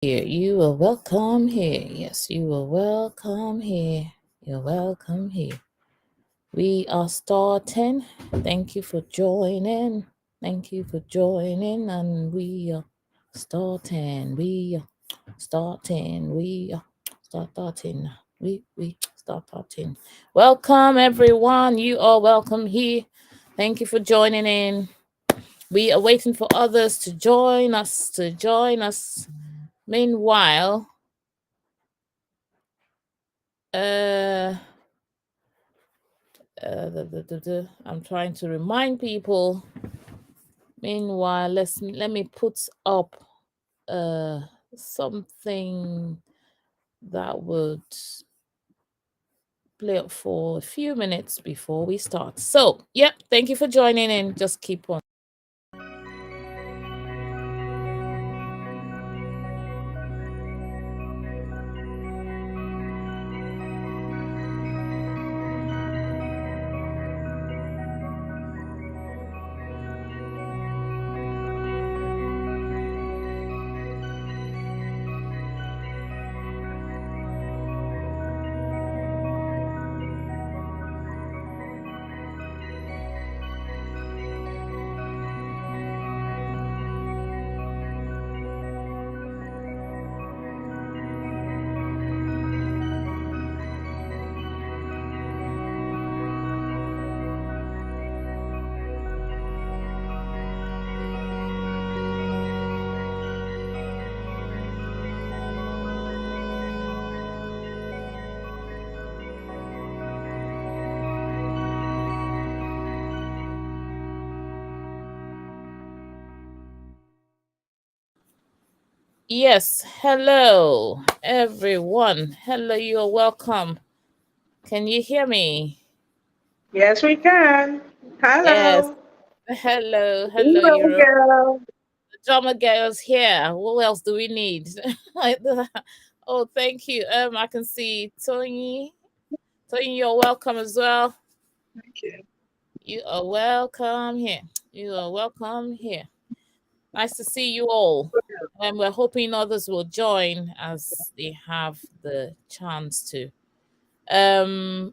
Here, you are welcome here. Yes, you are welcome here. You're welcome here. We are starting. Thank you for joining. Thank you for joining. And we are starting. We are starting. We are starting. We starting. Welcome everyone. You are welcome here. Thank you for joining in. We are waiting for others to join us. Meanwhile, uh, I'm trying to remind people. Meanwhile, let me put up uh something that would play up for a few minutes before we start. So, yep, thank you for joining in. Just keep on. Yes, hello everyone. Hello, you're welcome. Can you hear me? Yes, we can. Yes. Hello. Hello, Hello, you're girl. drama girls here. What else do we need? Oh, thank you. I can see Tony. Tony, you're welcome as well. Thank you. You are welcome here. You are welcome here. Nice to see you all. And we're hoping others will join as they have the chance to.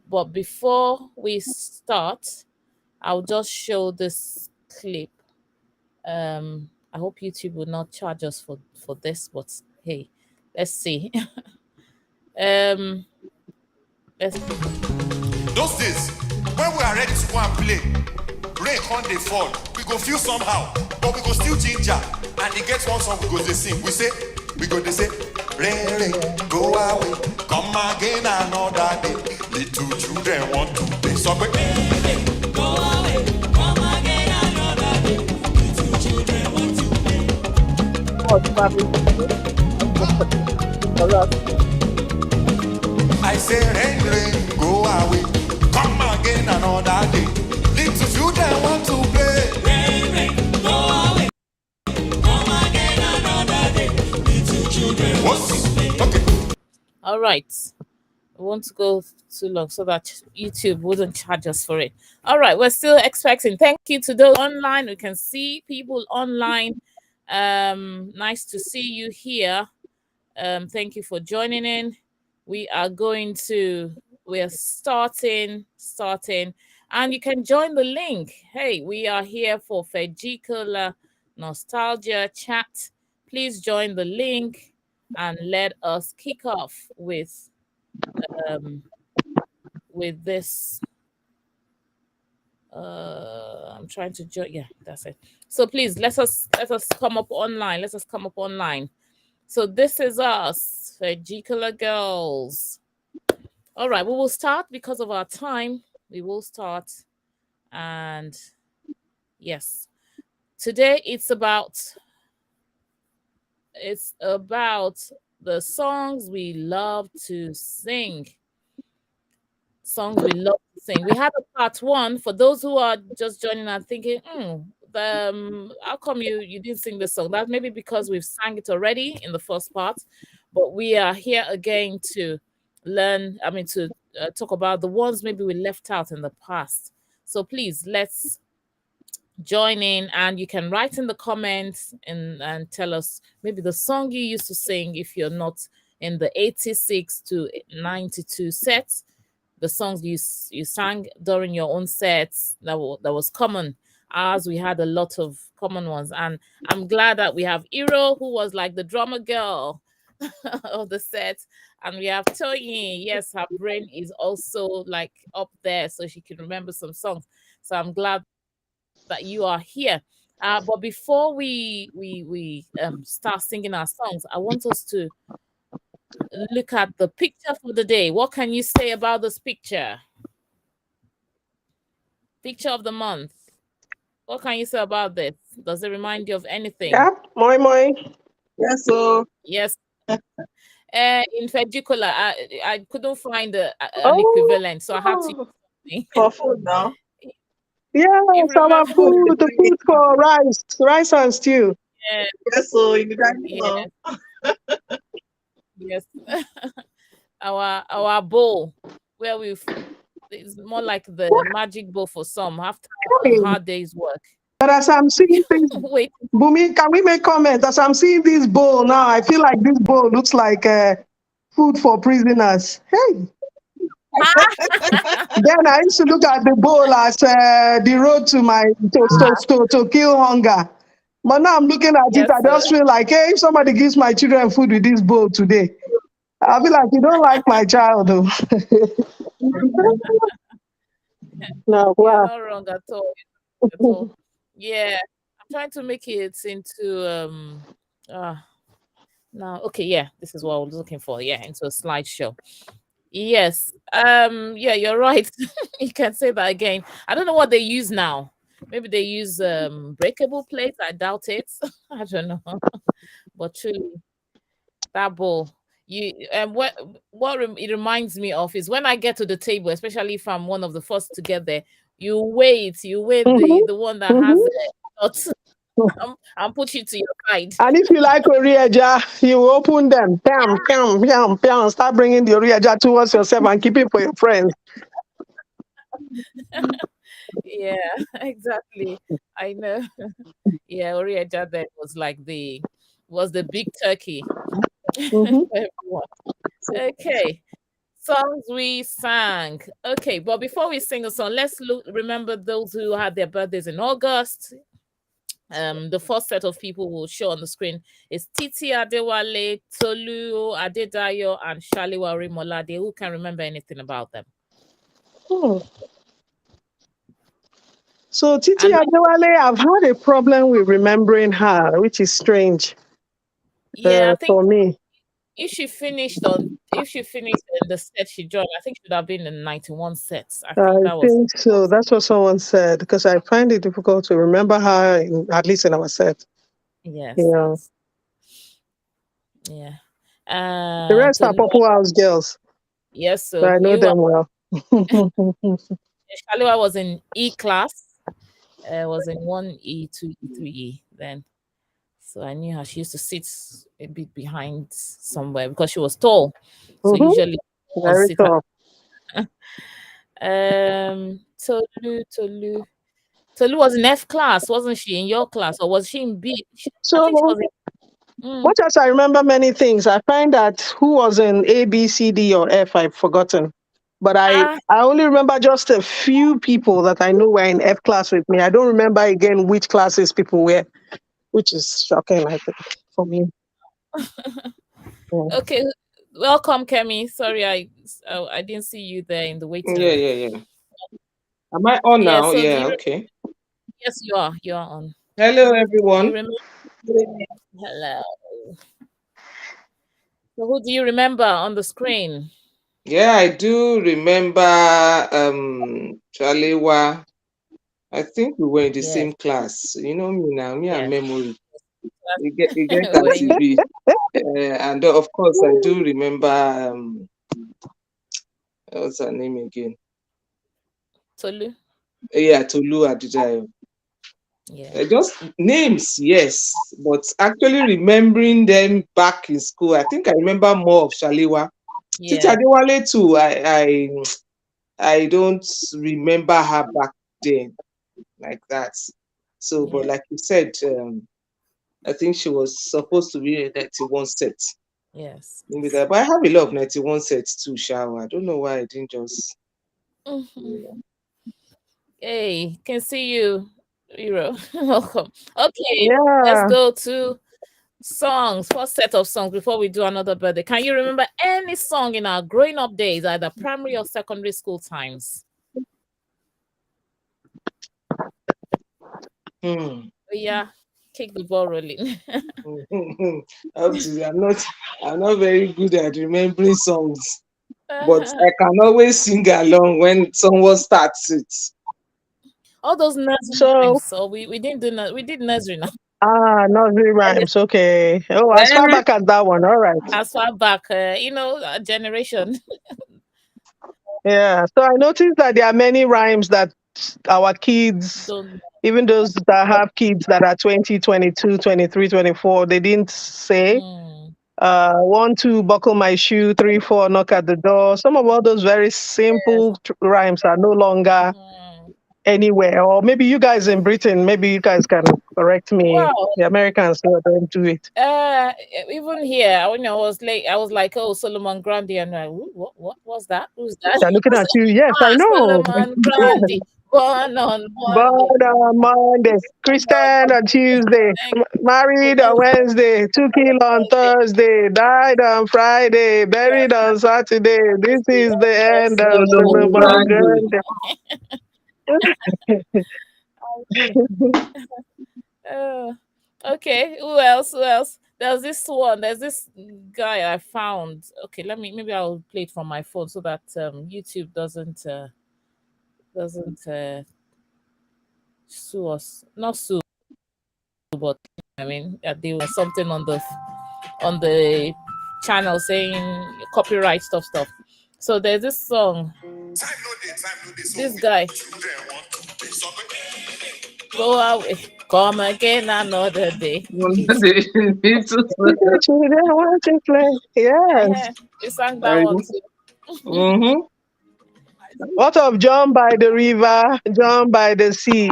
But before we start, I'll just show this clip. I hope YouTube will not charge us for this, but hey, let's see. um, let's. Those days, when we are ready to go and play, rain can't they fall. We go feel somehow, but we go still ginger. And they get one song we go they sing. We go they say, rain, rain, go away, come again another day. Little children want to play. So we Oh, probably for us. I say, rain, rain, go away, come again another day. Little children want to play. What's okay? All right. I won't go too long so that YouTube wouldn't charge us for it. All right, we're still expecting. Thank you to those online. We can see people online. Nice to see you here. Thank you for joining in. We are going to we're starting, and you can join the link. Hey, we are here for Feggicolla Nostalgia Chat. Please join the link and let us kick off um with this. I'm trying to join. Yeah, that's it. So please let us come up online. Let us come up online. So this is us, Feggicola girls. All right, we will start because of our time. We will start, and yes, today it's about the songs we love to sing. Songs we love to sing. We had a part one for those who are just joining and thinking, how come you didn't sing this song? That maybe because we've sang it already in the first part, but we are here again to learn. I mean, to talk about the ones maybe we left out in the past. So please join in, and you can write in the comments and tell us maybe the song you used to sing if you're not in the 86 to 92 sets, the songs you sang during your own sets that was common. As we had a lot of common ones, and I'm glad that we have Iro, who was like the drummer girl of the set, and we have Toyin. Yes, her brain is also like up there, so she can remember some songs. So I'm glad that you are here. But before we start singing our songs, I want us to look at the picture for the day. What can you say about this picture? Picture of the month. What can you say about this? Does it remind you of anything? Yeah, moi moi. Yes, so Yes. In Feggicolla, I couldn't find an Oh, equivalent, so I had to use something. for food now. You yes, our remember? food, the food for rice and stew. Yeah, Yes, so in the dining yeah, hall. yes. Our bowl, where it's more like the magic bowl for some after a Hey, hard day's work. but as I'm seeing things, Wait. Bumi, can we make comment? As I'm seeing this bowl now, I feel like this bowl looks like food for prisoners. Hey, then I used to look at the bowl as the road to my to kill hunger. But now I'm looking at it, Yes, I just feel like, hey, if somebody gives my children food with this bowl today, I'll be like, you don't like my child, though. No, you're wow. not wrong at all. At all. Yeah, I'm trying to make it into uh now. Okay, yeah, this is what I was looking for. Yeah, into a slideshow. Yes. Yeah, you're right. You can say that again. I don't know what they use now. Maybe they use breakable plates. I doubt it. I don't know. But truly, that bowl. It reminds me of is when I get to the table, especially if I'm one of the first to get there, you wait Hmm. the one that has Hmm. nuts and put you to your side. And if you like Orieja, you open them, bam, bam, bam, bam, start bringing the Orieja towards yourself and keep it for your friends. Yeah, exactly. I know. Yeah, Orieja then was the big turkey for Hmm. everyone. Okay. Songs we sang. Okay, but before we sing a song, remember those who had their birthdays in August. The first set of people we'll show on the screen is Titi Adewale, Tolu Adedayo, and Shaliwa Rimolade. Who can remember anything about them? Hmm. So Titi And Adewale, I've had a problem with remembering her, which is strange yeah, I think for me. if she finished in the set she joined, I think she would have been in 91 sets. I I think that was think so. That's what someone said because I find it difficult to remember her, at least in our set. yes, Yeah. yes, yeah. The rest are Tolu, Purple House girls. yes, So so I know you them well. Shaliwa was in E class, was in 1E, 2E, 3E then. So I knew her. She used to sit a bit behind somewhere because she was tall. So Hmm. usually was Very sit tough. Tolu. Tolu was in F class, wasn't she? In your class, or was she in B? I think she So was in. much as I remember many things, I find that who was in A, B, C, D, or F, I've forgotten. But Ah, I only remember just a few people that I know were in F class with me. I don't remember again which classes people were, which is shocking, I think, for me. Yeah. okay. Welcome, Kemi. Sorry, I didn't see you there in the waiting Yeah, room. yeah, yeah. Am I on Yeah. now? So do Yeah, you? okay. Yes, you are. You are on. Hello, Do you everyone. remember? Hello. So who do you remember on the screen? Yeah, I do remember Chalewa. I think we were in the Yes. same class. You know me now, me and Yes. memory. You get Wait. Auntie B. And of course, I do remember, what's her name again? Tolu. Yeah, Tolu Adidayo. Yeah. Just names, yes, but actually remembering them back in school, I think I remember more of Shalewa. Titi Yeah. Adewale too. I don't remember her back then like that. So, but Yeah. like you said, I think she was supposed to be a 91 set. Yes. Maybe Yes. that, but I have a lot of 91 sets too, shower. I don't know why I didn't just. Mhm. Hey, can see you, Hero. Welcome. Okay, let's Yeah. go to songs. First set of songs before we do another birthday. Can you remember any song in our growing up days, either primary or secondary school times? Hmm. Yeah, kick the ball rolling. Up to I'm not very good at remembering songs, but I can always sing along when someone starts it. All those nursery So, rhymes. So we didn't do we did nursery now. nursery rhymes. Okay. Oh, as far Eh, back as that one. All right. As far back, a generation. Yeah. So I noticed that there are many rhymes that our kids, Don't. even those that have kids that are 20, 22, 23, 24, they didn't say. Mm, 1, 2, buckle my shoe, 3, 4, knock at the door. Some of all those very yes. simple rhymes are no longer Mm. anywhere. Or maybe you guys in Britain, maybe you guys can correct me. Wow. The Americans don't do it. Even here, when I was late, I was like, "Oh, Solomon Grandi," and I, what was that? Who's that? They're looking at you. Yes, I Ah, know. Solomon Yes. Grandi, born on Monday. Born on Monday, Christian on Tuesday, Thank married on you. Wednesday, took ill on Thursday, died on Friday, buried on Saturday. This is the end of Solomon Solomon Grande. Grande. Uh, okay, who else? Who else? There's this one. There's this guy I found. Okay, maybe I'll play it from my phone so that YouTube doesn't sue us. Not sue, but I mean, there was something on the channel saying copyright stuff. So there's this song. Time no day, so This guy, children want to play soccer. go away, come again another day. It's, The children want to play. Yes. we sang that one too. Mm-hmm. What of John by the river, John by the sea?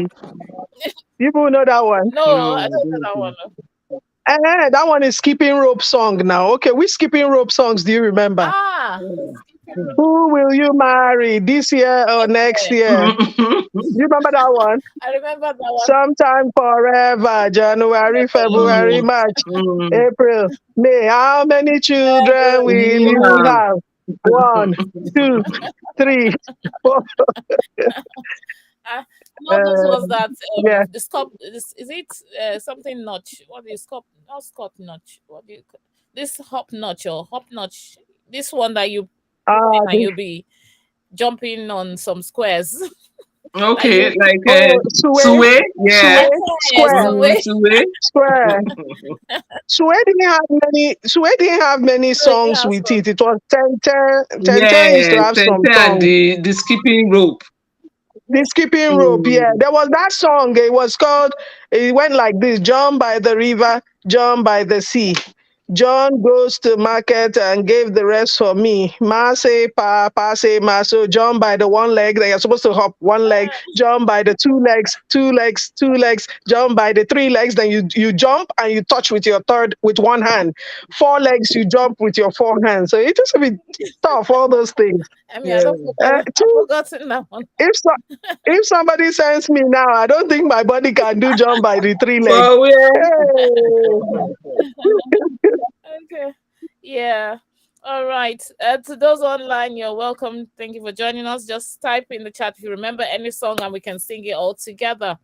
People know that one. No, No, I I don't know don't that one. think. That one is skipping rope song now. Okay, which skipping rope songs do you remember? Ah, Mm. skipping rope. Who will you marry this year or next Yeah, year? You remember that one? I remember that one. Sometime forever, January, February, Mm, March, mm. April, May. How many children will You you have. have? One, two, three, four. Ah, no, this Uh, was that yeah. the scop. Is it something notch? What do you scop? Not scop notch. What do you? This hop notch or hop notch? This one that you put in and The, you'll be jumping on some squares. That Okay, you like Sue, Sue, yeah. Sue, square, Sue. square. Sue didn't have many So you songs have with some. it. It was 10 used to Yeah, have some and songs. the skipping rope. The skipping rope, yeah. Mm. There was that song. It was called, it went like this: John by the river, John by the sea. John goes to market and gave the rest for me. Ma say pa, pa say ma. So John by the one leg, they are supposed to hop one leg. John by the two legs, two legs, two legs. John by the three legs, then you jump and you touch with your third with one hand. Four legs, you jump with your four hands. So it used to be tough, all those things. I mean, I Yeah. don't forget. I've Two, forgotten that one. if so, if somebody sends me now, I don't think my body can do jump by the three leg. For where? Hey. Okay. Yeah. All right. To those online, you're welcome. Thank you for joining us. Just type in the chat if you remember any song and we can sing it all together.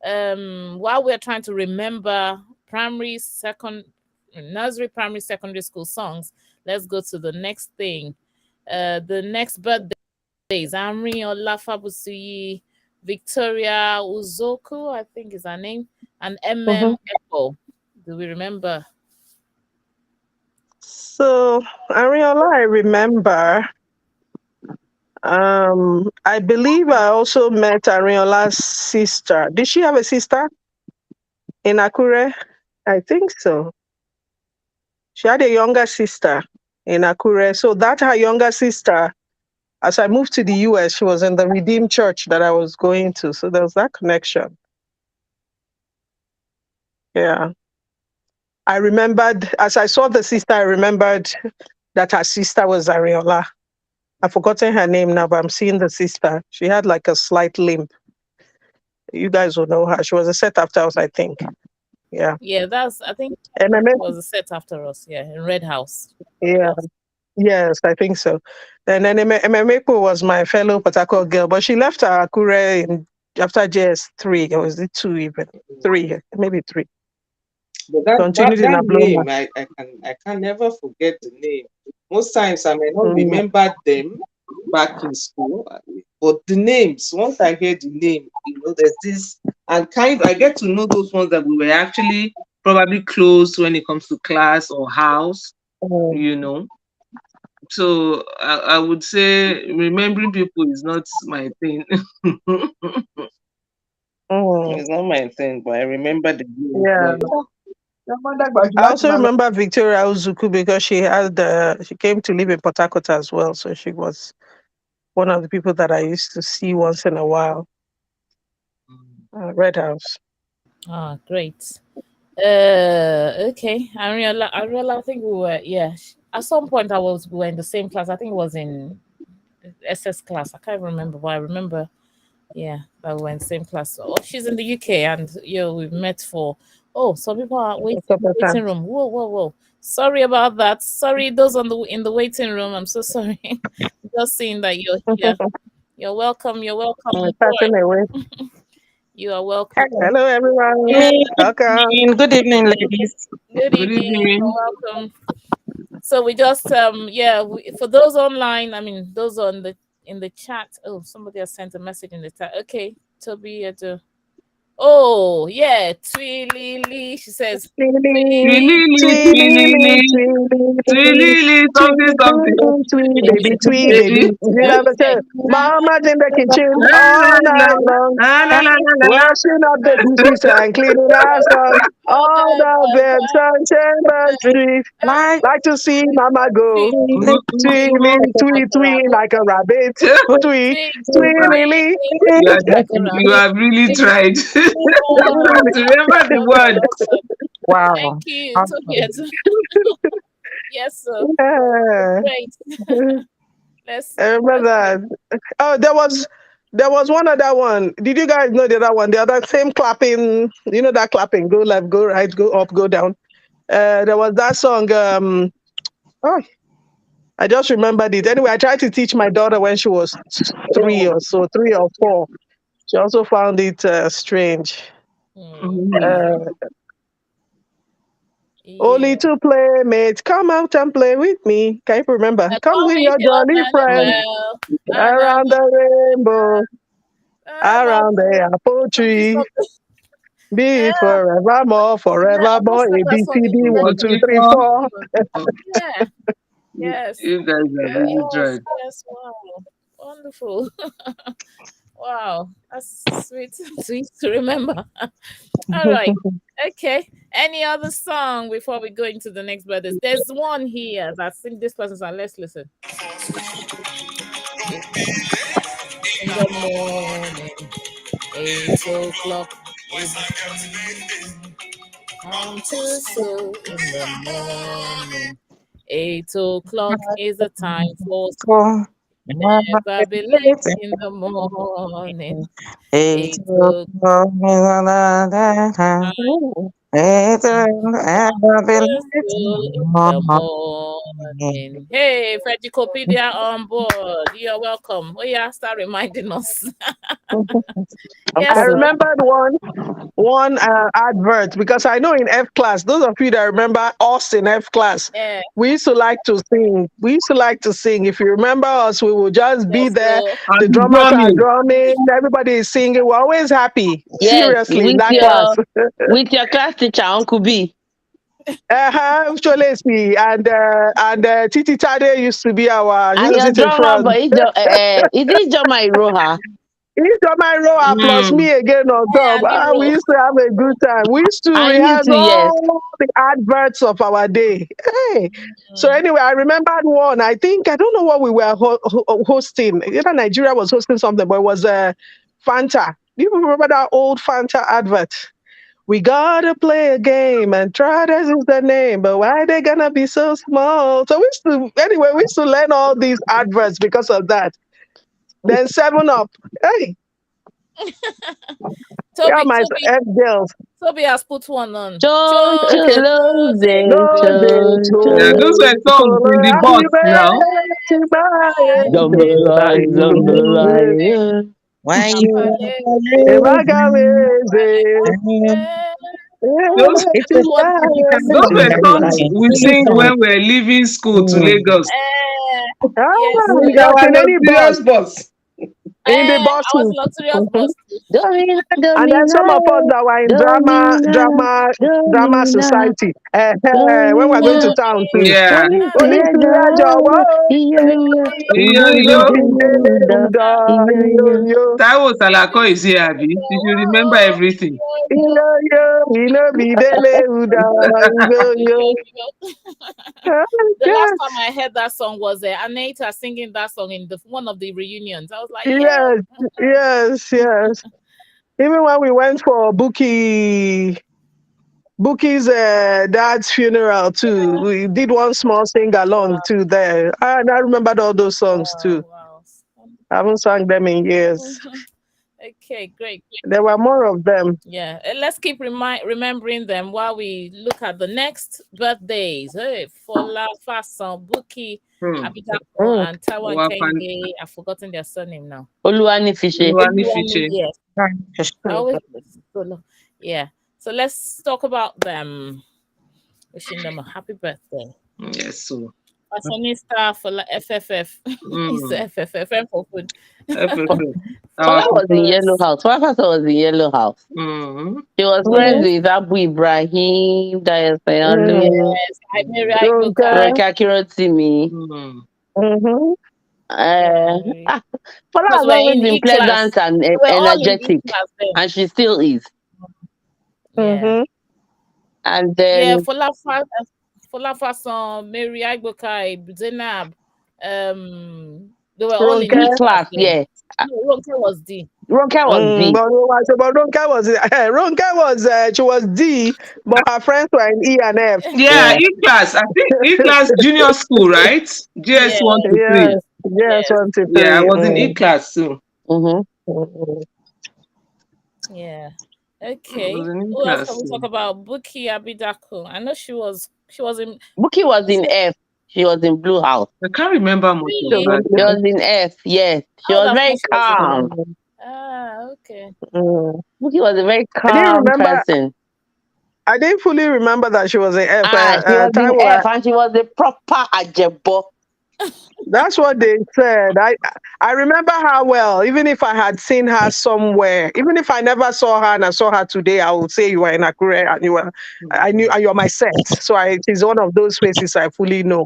While we're trying to remember nursery, primary, secondary school songs, let's go to the next thing. The next birthdays. Amri Olafabusuyi, Victoria Uzoku, I think is her name, and Mhm. Echo. Do we remember? So, Ariola, I remember. I believe I also met Ariola's sister. Did she have a sister in Akure? I think so. She had a younger sister in Akure. So that her younger sister, as I moved to the US, she was in the Redeemed Church that I was going to. So there was that connection. Yeah. I remembered, as I saw the sister, I remembered that her sister was Ariola. I've forgotten her name now, but I'm seeing the sister. She had like a slight limp. You guys will know her. She was a set after us, I think. Yeah. Yeah, that's I think MMA. it was a set after us. Yeah, in Red House. It Yeah. was. Yes, I think so. And then MMA was my fellow Patako girl, but she left her Akure after JS3. Or was it two even? Three, maybe three. But Continued in that Abloma. name, I can never forget the name. Most times I may not Mm, remember them back in school, but the names, once I hear the name, there's this, and I get to know those ones that we were actually probably close when it comes to class or house, mm, you know. So I would say remembering people is not my thing. mm. It's not my thing, but I remember the names. Yeah. But yeah, but I also remember Victoria Uzuku because she came to live in Port Harcourt as well. So she was one of the people that I used to see once in a while. Red House. Ah, great. Okay. I think we were, yeah. At some point, we were in the same class. I think it was in SS class. I can't remember, but I remember, yeah, that we were in the same class. Oh, she's in the UK, and we've met for. Oh, some people are waiting A in the couple of waiting times. room. Whoa, whoa, whoa! Sorry about that. Sorry, those on the in the waiting room. I'm so sorry. Just seeing that you're here. You're welcome. You're welcome on Passing board. away. You are welcome. Hello. Hello, everyone. Yeah. Me, Welcome. good evening, ladies. Good good evening. evening. You're welcome. So we just yeah, for those online, I mean those on the in the chat. Oh, somebody has sent a message in the chat. Okay, Toby oh yeah, Twilili. She says Twilili. Tweety, Twilili, tweety, twilili, tweety, twilili, something, something. tweety, tweety, baby, tweety, Baby. baby. You know what I'm saying? Mama's in the kitchen La, la, all la, night long, la, la, la, la, la, la. washing up the dishes and cleaning our son. All All the the beds on Chamber Street. Like Like to see Mama go. tweet, Ooh, ooh, tweet, ooh. Tweety, tweet, like a tweet rabbit. like a rabbit. Tweet, Tweet, tweet, tweet, Lily. like a You rabbit. have really Tweet, tried oh, to remember the you're so word. welcome. Thank wow. you, Toby. Awesome. Yes, sir. Yeah. Great. Let's I remember okay. that. Oh, there was one other one. Did you guys know the other one? The other same clapping. You know that clapping. Go left, go right, go up, go down. There was that song. Oh, I just remembered it. Anyway, I tried to teach my daughter when she was three or so, 3 or 4. She also found it strange. Hmm. Mhm. Uh, Only Yeah. two playmates, come out and play with me. Can you remember? Come Come with with your your jolly money friends well. And I'm around the rainbow, about around the apple something, tree. something. Be Yeah. forevermore, I've not forevermore. sang A that B song C in D a very, one One, two three, three four. four. yeah. Yes. You guys have really Yes. tried. Yes. Wow. Wonderful. Wow. That's sweet. Sweet to remember. All right. Okay. Any other song before we go into the next brothers? There's one here that I think this person's on. Let's listen. In the morning, 8 o'clock is the time. Come to school in the morning. 8 o'clock is the time for school. Cool. Never be late in the morning. Eight Eight o'clock o'clock is another time. time. Eight Come o'clock to is school in the morning. Hey, Feggicopedia on board. You're welcome. Oh yeah, start reminding us. Yes, I Okay. sir. remembered one advert because I know in F class, those of you that remember us in F class, Yeah, we used to like to sing. We used to like to sing. If you remember us, we would just be just there. so I'll The be drummers are drumming. drumming, everybody is singing. We're always happy. Yes, Seriously, in that class. with your class teacher, Uncle B. Cholesi and Titi Tade used to be our. She And used to your sit in drummer front. boy, is it Joma Iroha? Each of my rower plus Mm. me again on top. yeah, We Nero. used to have a good time. We used to And you rehearse too, yes. all the adverts of our day. Hey. So Mm. anyway, I remembered one. I don't know what we were hosting. Either Nigeria was hosting something, but it was Fanta. Do you remember that old Fanta advert? We gotta play a game and try this is the name, but why they gonna be so small? So we used to anyway, we used to learn all these adverts because of that. Then Seven Up. Hey, yeah, Toby, my Toby, ex girls. Toby has put one on. Okay. Chocolate, Lóde Yeah, tó those were songs in the kòló bus now. ti báyé dé jambalaya, báyé. jambalaya. Why you Ìbákàwéze Those It's ti a báyé those were songs song. we It's a sing song. when we were leaving school to Mm. Lagos. Yes, Ah, With yes. yes, our in any bus, luxurious bus. in the I was buses. luxurious Mhm. boss too. Domina, And then domina, some of us that were in domina, drama domina, society, when we're going to domina. town too. Yeah. Onísìnyí ẹjọ́ wọ́n Iya, iya. Yo, inú yo. mi délé Uda, ńdọ́ iya, iyo iya. yo Taiwo Salako is here, Abi. You should remember everything. iyo yo inú mi délé ńdọ́ iyo yo. Oh, The last God. time I heard that song was Anita singing that song in one of the reunions. I was like, yeah. Yes, yes, yes. Even when we went for Bookie's dad's funeral too. We did one small sing along too there. And I remembered all those songs too. Wow, wow. I haven't sung them in years. Okay, great. There were more of them. Yeah, let's keep remembering them while we look at the next birthdays. Hey, Fola, Fason, Buki, Hmm. Abidako, Mm. and Taiwan Wapan Kenge. I've forgotten their surname now. Oluwanifiche. Oluwani Oluwani, Fiche. yes. I Mm. always solo. Yeah. So let's talk about them. Wishing them a happy birthday. Yes, so. Fashionista for FFF. It's Mm. FFF for food. FFF. Fola Our was in Yellow Nicholas. House. Fola Faso was in Yellow House. mm. She was friends Mm. with Abu Ibrahim, Dayasayalu, Mm. Yes, I marry I go Ronke. Rebecca Kirotimi. Mm. Mhm. Yeah. Fola Because has we're always in been E class. pleasant and We're all in E energetic, class then. and she still is. Yeah. Mhm. And Yeah, then for Fason, Mary Agbokai, Zainab, they were all in Ronke. E D class class, then. yeah. No, Ronke was D. Ronke was Mm, D. but Ronke was she was D, but her friends were in E and F. Yeah, Yeah. E-class. I think E-class junior school, right? GS Yes, 1 to Yes, 3. yes, yes, Yeah, I 23. was in Mm. E-class too. Mm-hmm. Mm. yeah. I was Okay. in Who else E-class can we talk too. about? Buki Abidako. I know she was in Buki was is in it F. She was in Blue House. I can't remember much of really? that She girl. was in F, yes. She How would was have thought very she was in calm. Mm. okay. Mm. Buki was a very I didn't calm remember. person. I didn't fully remember that she was in F. She was in Taiwo, F and she was a proper ajebo. that's what they said. I remember her well. Even if I had seen her somewhere, even if I never saw her and I saw her today, I would say you were in Akure and I knew and you're my set. So it's one of those faces I fully know.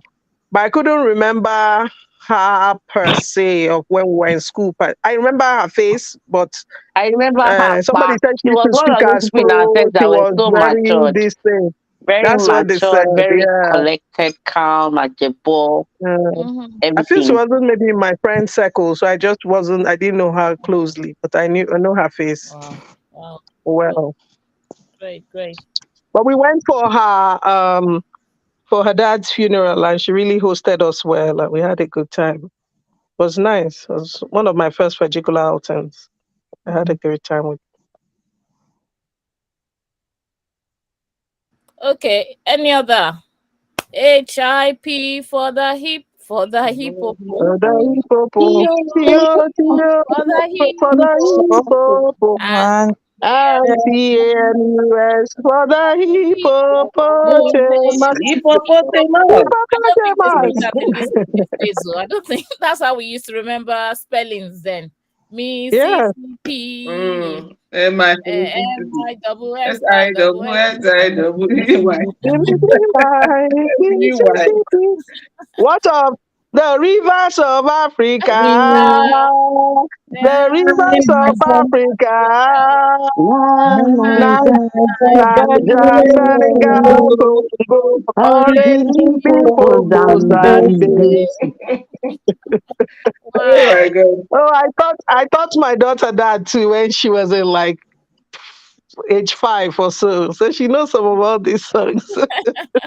But I couldn't remember her per se of when we were in school. But I remember her face. But I remember her somebody back. said she She used was to one speak of those as people in our pro. set She that were was so very matured. this thing. Very That's what they said. matured, very Yeah. collected, calm, ajebo, Mm-hmm. I feel she everything. wasn't maybe in my friend circle, so I just wasn't. I didn't know her closely, but I know her face Wow. Wow. Cool. well. Great, great. But we went for her dad's funeral, and she really hosted us well, and we had a good time. It was nice. It was one of my first Feggicolla outings. I had a great time with. Okay. Any other? HIP for the hippopo. The hippopo, Yo, Tio, Tio, For the for hippopo. the hippopo, And One, and TNUS for the hippopotamus. Hippopotamus. I don't think they sing Hippopotamus. that in these days. Though. I don't think that's how we used to remember spellings then. Yeah. Mississippi. Mm. M-I MISSI double S. S-I-double-S-I-double-E-Y. E-Y. Mississippi. What of the rivers of Africa? Africa. The rivers of Africa. Niger, Senegal, Congo, Orange, people, Mozambique. Oh my Why? God. Oh, I thought my daughter that too when she was in like age 5 or so. So she knows some of all these songs.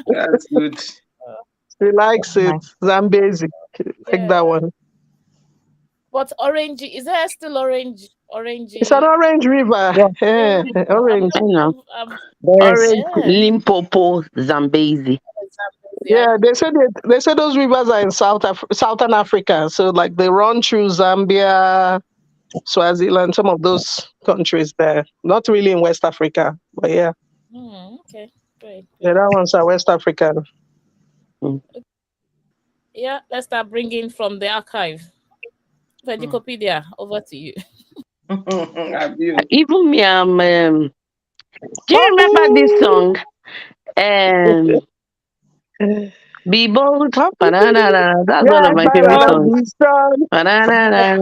That's good. She likes it. My Zambezi. Like Yeah. that one. But orange, is there still orange? It's an Orangey. orange river. yeah, Yeah, Yeah, orange. I know. there is. Orange, yeah. Limpopo, Zambezi. Zambezi, I Yeah, know. they say those rivers are in Southern Africa. So like they run through Zambia, Swaziland, some of those countries there. Not really in West Africa, but yeah, Okay, great, yeah, great. that ones are West African. Mm. Yeah, let's start bringing from the archive. Mm. Vegicopedia, over to you. Have you? Even me, do you remember this Papu, song? Um, Be bold. papu, Ba-da-da-da. That's one of yeah, my favorite but songs. be strong. Ba-da-da-da.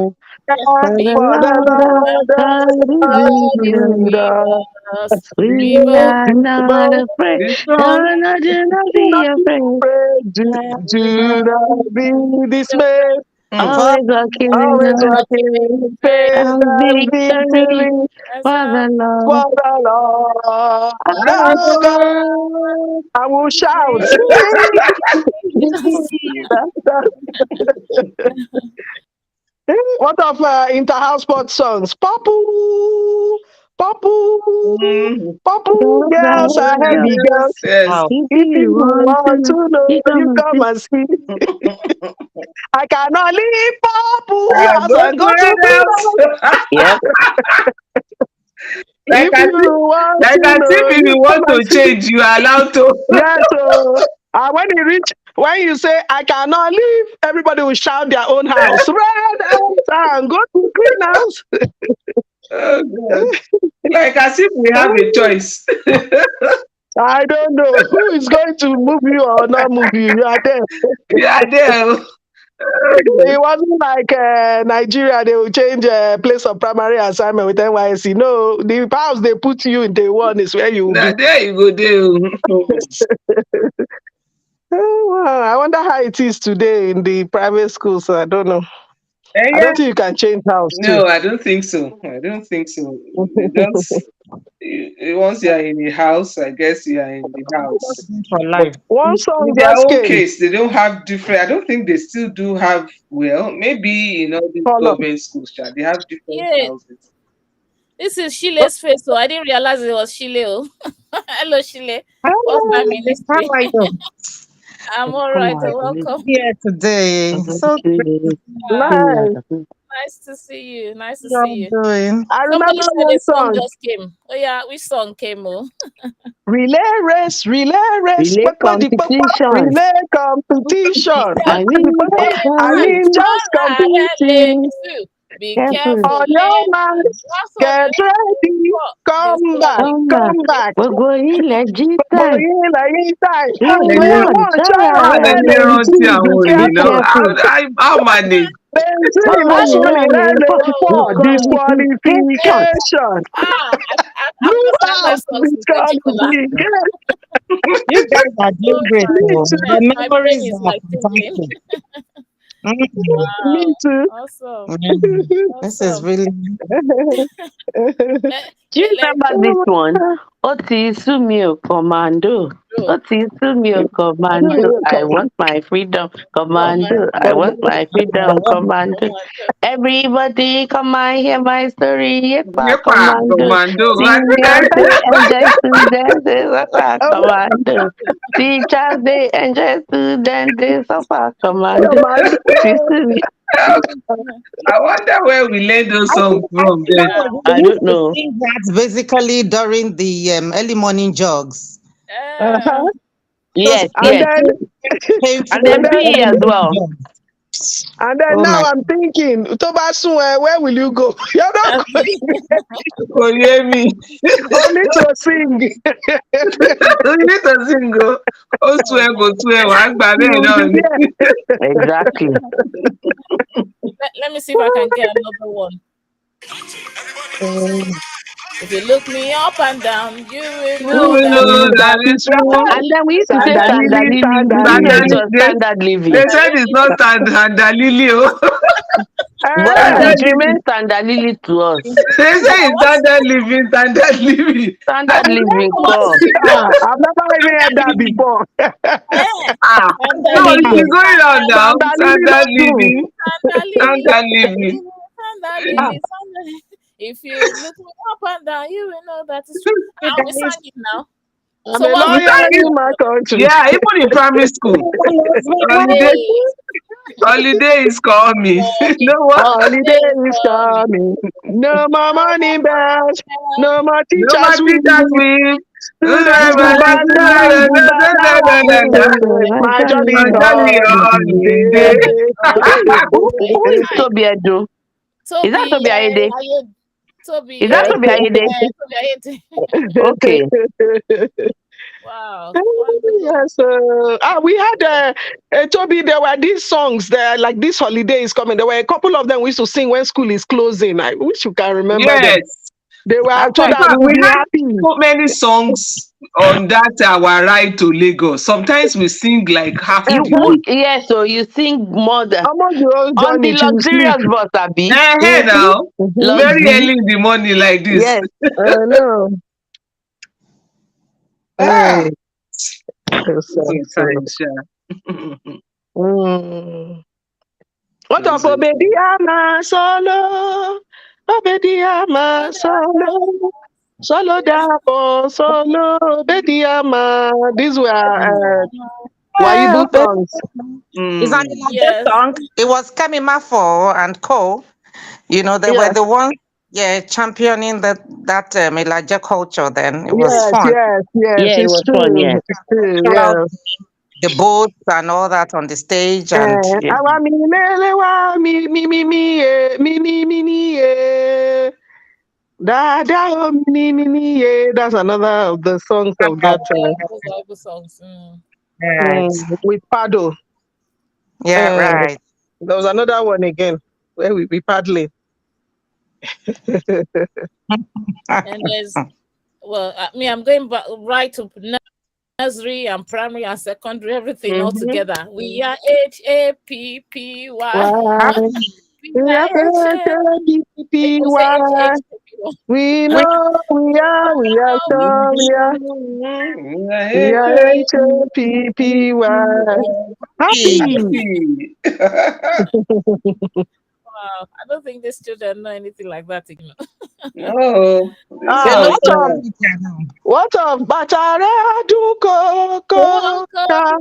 Just For be the For the Lord Lord bold, is God is with us. is with us. Be We bold, are not with us. afraid. This No, song. no, do not Do be not be afraid. afraid. Do not be dismayed. Mm. For Always walking in Always us walking in walking in faith. faith and and victory victory That's for how the Lord. for the Lord Our our God. God I will shout. What of inter-house sport songs? Papu, papu, Mm. papu. Girls are heavy God. girls. Yes, yes. wow. If If you you want to want know, to know, you you come and come see. and see. I cannot leave papu I house go and to go to my Queen house. Yep. like If as you if, want like to as know, if if you you come want and to see. change, you are allowed to. Yes, so when you say I cannot leave, everybody will shout their own house. Red house and go to green house. Oh God. Like as if we have a choice. I don't know who is going to move you or not move you. You are there. You are there. Oh, It wasn't like Nigeria, they will change place of primary assignment with NYC. No, the house they put you in day one is where you will now be. there you go there. Oh, wow. I wonder how it is today in the private schools. I don't know. I Yeah. don't think you can change house too. No, I don't think so. I don't think so. You just once you are in the house, I guess you are in the house. For But life. One in song their just own came. case, they don't have different. I don't think they still do have. Well, maybe in all these Color. government schools, they have different Yeah, houses. this is Shile's face, so I didn't realize it was Shile. Oh. Hello, Shile. First time in Hi, how history. are you? I'm all Come right. on. Welcome. Here today. So great to Ah, Nice. nice to see you. Nice to see you see all you. doing. I Somebody remember said a one song song. just came. Oh yeah, which song came? Oh, Relay race, Relay competition. relay competition. yeah. I mean, I One, mean, just LA, competing. two. Be careful. careful, On your eh? marks, That's what get the ready, this come back, one. Come back. come back. Gbogbo ilẹ̀ jí tàn. Going like inside. Team Oh, yeah, one, one sára child, How rẹ̀ they lè LA, run tí. be Be careful. careful. how manage? Benzene Báwo is ni running rally for LA4 disqualification? disqualification. Ah, I've Blue not sang that house song since Feggicolla. disqualification. You guys are doing Oh great. my Me Oh. too. The goodness, my brain memories is are like tingling. fantastic. Mm. Me Wow, too. awesome, Mm. This is awesome. really Let, Do you let remember this one? Ó ti sú mi ò commando. go. Ó ti sú mi ò commando. I want my freedom, commando. I Commando, want my freedom, commando. commando. Everybody come and hear my story. Yepa Yepa, commando. commando. Seniors they enjoy students they suffer commando. Teachers they enjoy students they suffer commando. Ti sú mi. I wonder where we learn those songs I from then. remember they I used don't to know. sing that basically during the early morning jogs. Uh, Uh-huh. Those Yes, And yes. then, painful, And and then painful then, PE early as morning well. jogs. and then Oh now my I'm thinking, Tobasun, where will you go? You're not going Oh, yeah, me. only to sing. You need to sing. Oh, swear, go swear. One by You will be then. there. Exactly. let me see if I can get another one. God. If you look me up and down, you will You know will that know it's that That is it's true. right. And then we used to say Sandalili, Sandalili. We didn't know it sandalili. was Standard They Living. said it's not Sandalili. Oh. But Standard it Eh, living. remains standard lily to us. They say it's What's standard living, standard living. Standard living what's call. I've never even heard that before. Ah, Sandal no, it Lily, is going on Sandal now. Lily, Sandalili Standard Lotu. living, Sandal Lily, standard living. Sandal Ah, Lily, Sandal Lily. If you look me up and down, you will know that is true. you I'll be guys, singing now. I'm So a what We will lawyer you sang do? it. in my country. Yeah, even in primary school. Holiday, Hey, holiday is coming. coming. No what? Holiday Holiday is is coming. coming. No more No money bells. more No more No more teachers teachers weep. will. Students go back down, go back down. My My jolly jolly My jolly holiday. holiday. Who is holiday. Toby Edo? Is that Toby, Toby Ayede? Is Toby, that Toby Ayede? Toby Ayete. Okay. Wow, wonderful. Yes, we had Toby. There were these songs there, like this holiday is coming. There were a couple of them we used to sing when school is closing. I wish you can remember them. Yes. They were so Okay. that In we'll we be had happy. so many songs on that our ride to Lagos. Sometimes we sing like half You the Uh-huh. who way. yes, so you sing more than Among the old on the journey till you sleep. luxurious bus, Abi. Eh, Mhm, now, mhm. very Luxury. early in the morning like this. Yes. I know. Ah, Mm, so, good so. time, sha. Mm. What of Those are Obediama solo? Obediama solo. Solo dapo solo. Obediama. These were Waibu But songs. it's an mm. Ilade Yes. song. It was Kemimafo and Co. They were Yeah. the ones, yeah, championing that Elijah culture then. It was Yes, fun. yes, yes. Yeah, it It's was fun, true. yeah. It's true. Shout Yeah. the boats and all that on the stage and yeah. Awa mi lele wa mi da da oh, That's another of the songs of that Those Bible songs. Mm. Right. with paddle. Yeah, Uh, right. there was another one again where we paddling. And there's well, me, I'm going back right to nursery and primary and secondary, everything all Mm-hmm. together. We are HAPPY. Why? Happy. We We are are HAPPY. BPPY. They say HHPY. We We know we are sure we are HPPY. happy. Happy. Wow, I don't think these children know anything like that. No, this They know was What of it now. Batara Duko Ka?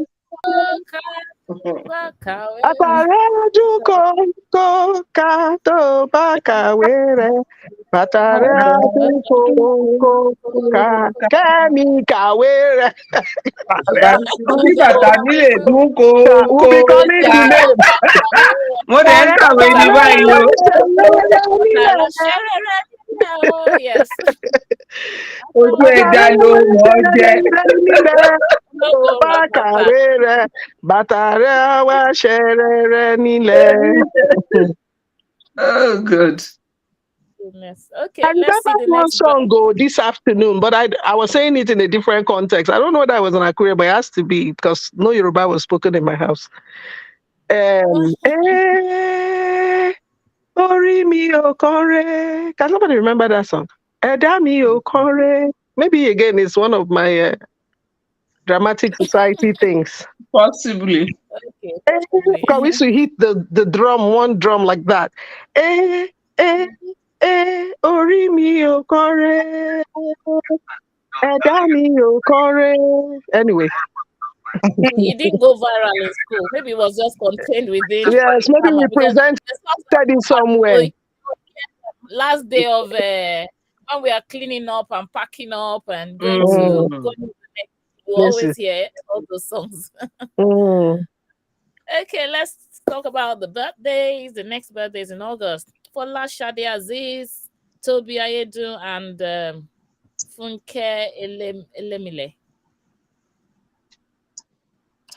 Batara Duko Ka to Bakawere. Batara Duko Ka Kemi Kawere. tí bàtà mi lè dún kó Will kó be coming ká to name. mo dẹ̀ ń kàwé ní báyìí o. Oh, yes. Ojú ẹja ló mọ̀ ọ́ jẹ. No go wrong with that. Bàtà rẹ̀ wá ṣẹrẹrẹ nílẹ̀. Oh, good. Goodness. I Okay, let's remember see the one next bird. song this afternoon, but I was saying it in a different context. I don't know whether I was an Akure, but it has to be because no Yoruba was spoken in my house. Orí mi ò kọ́rẹ́. Can somebody remember that song? Ẹ̀dá mi ò kọ́rẹ́. Maybe again, it's one of my dramatic society things. Possibly. Okay, possibly. Because we used to hit the drum, one drum like that. Eh, eh, orí mi ò kọ́rẹ́. Ẹ̀dá mi ò kọ́rẹ́. Anyway, It didn't go viral in school. Maybe it was just contained within yes, maybe we grammar because presented the songs it somewhere. are last day of when we are cleaning up and packing up and going to Mm, go Mm. to the next, you this is, always hear all those songs. mm, Okay, let's talk about the birthdays. The next birthday is in August. For last Shadi Aziz, Toby Ayedu, and Funke Elemile.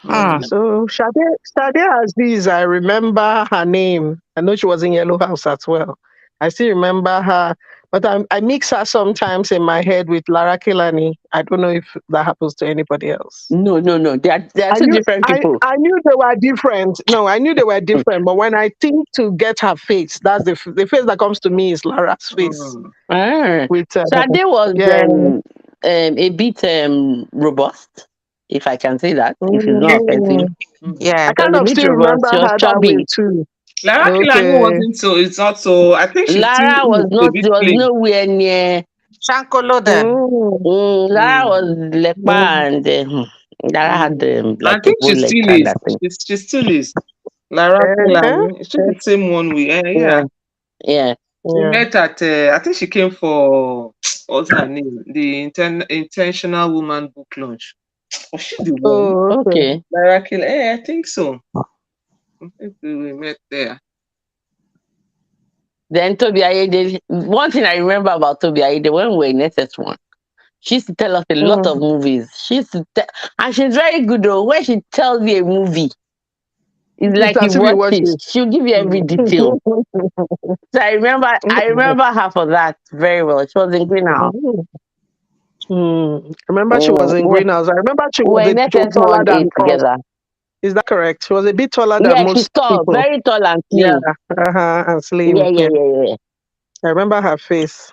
How do you Hmm. know? so Sade Aziz, I remember her name. I know she was in Yellow House as well. I still remember her, but I mix her sometimes in my head with Lara Kilani. I don't know if that happens to anybody else. No, no, no. They are I two knew different I, people. I knew they were different. No, I knew they were different. But when I think to get her face, that's the face that comes to me is Lara's face. Mm. Ah. With Sade was yeah, a bit robust, if I can say that, if it's not offensive. mm, Mm. Yeah. I She was kind a of bit still robust. remember She was her that way chubby. too. Lara Kilani Okay. wasn't so. It's not so. I think she's still Lara was a not. bit There was plain. nowhere near. Shankolo then. Mm, Lara was Mm. lepa, and Lara had Mm. I like a think she bow-leg still kind is. of thing. She still is. Lara uh-huh. Kilani. She's the same one we. Yeah, Yeah. yeah. We Yeah. met at. I think she came for what's her name? The intentional woman book launch. Was she the one? Oh, okay. Okay. Lara Kilani. I think so. I think we met there. Then Toby Ayede. One thing I remember about Toby Ayede when we were in SS1, she used to tell us a lot of Mm. movies. She used to tell, and she's very good though. When she tells you a movie, it's It's like you as if you watch watch it. it. She'll give you every Mm. detail. So I remember her for that very well. She was in Greenhouse. Mm. Mm. Remember, she was Mm, in greenhouse. I remember we were in she was taller SS1A than us. together. Is that correct? She was a bit taller than Yeah, she's most tall, people. very tall and Yeah, slim. and slim. Yeah, yeah, Yeah, yeah, yeah. I remember her face.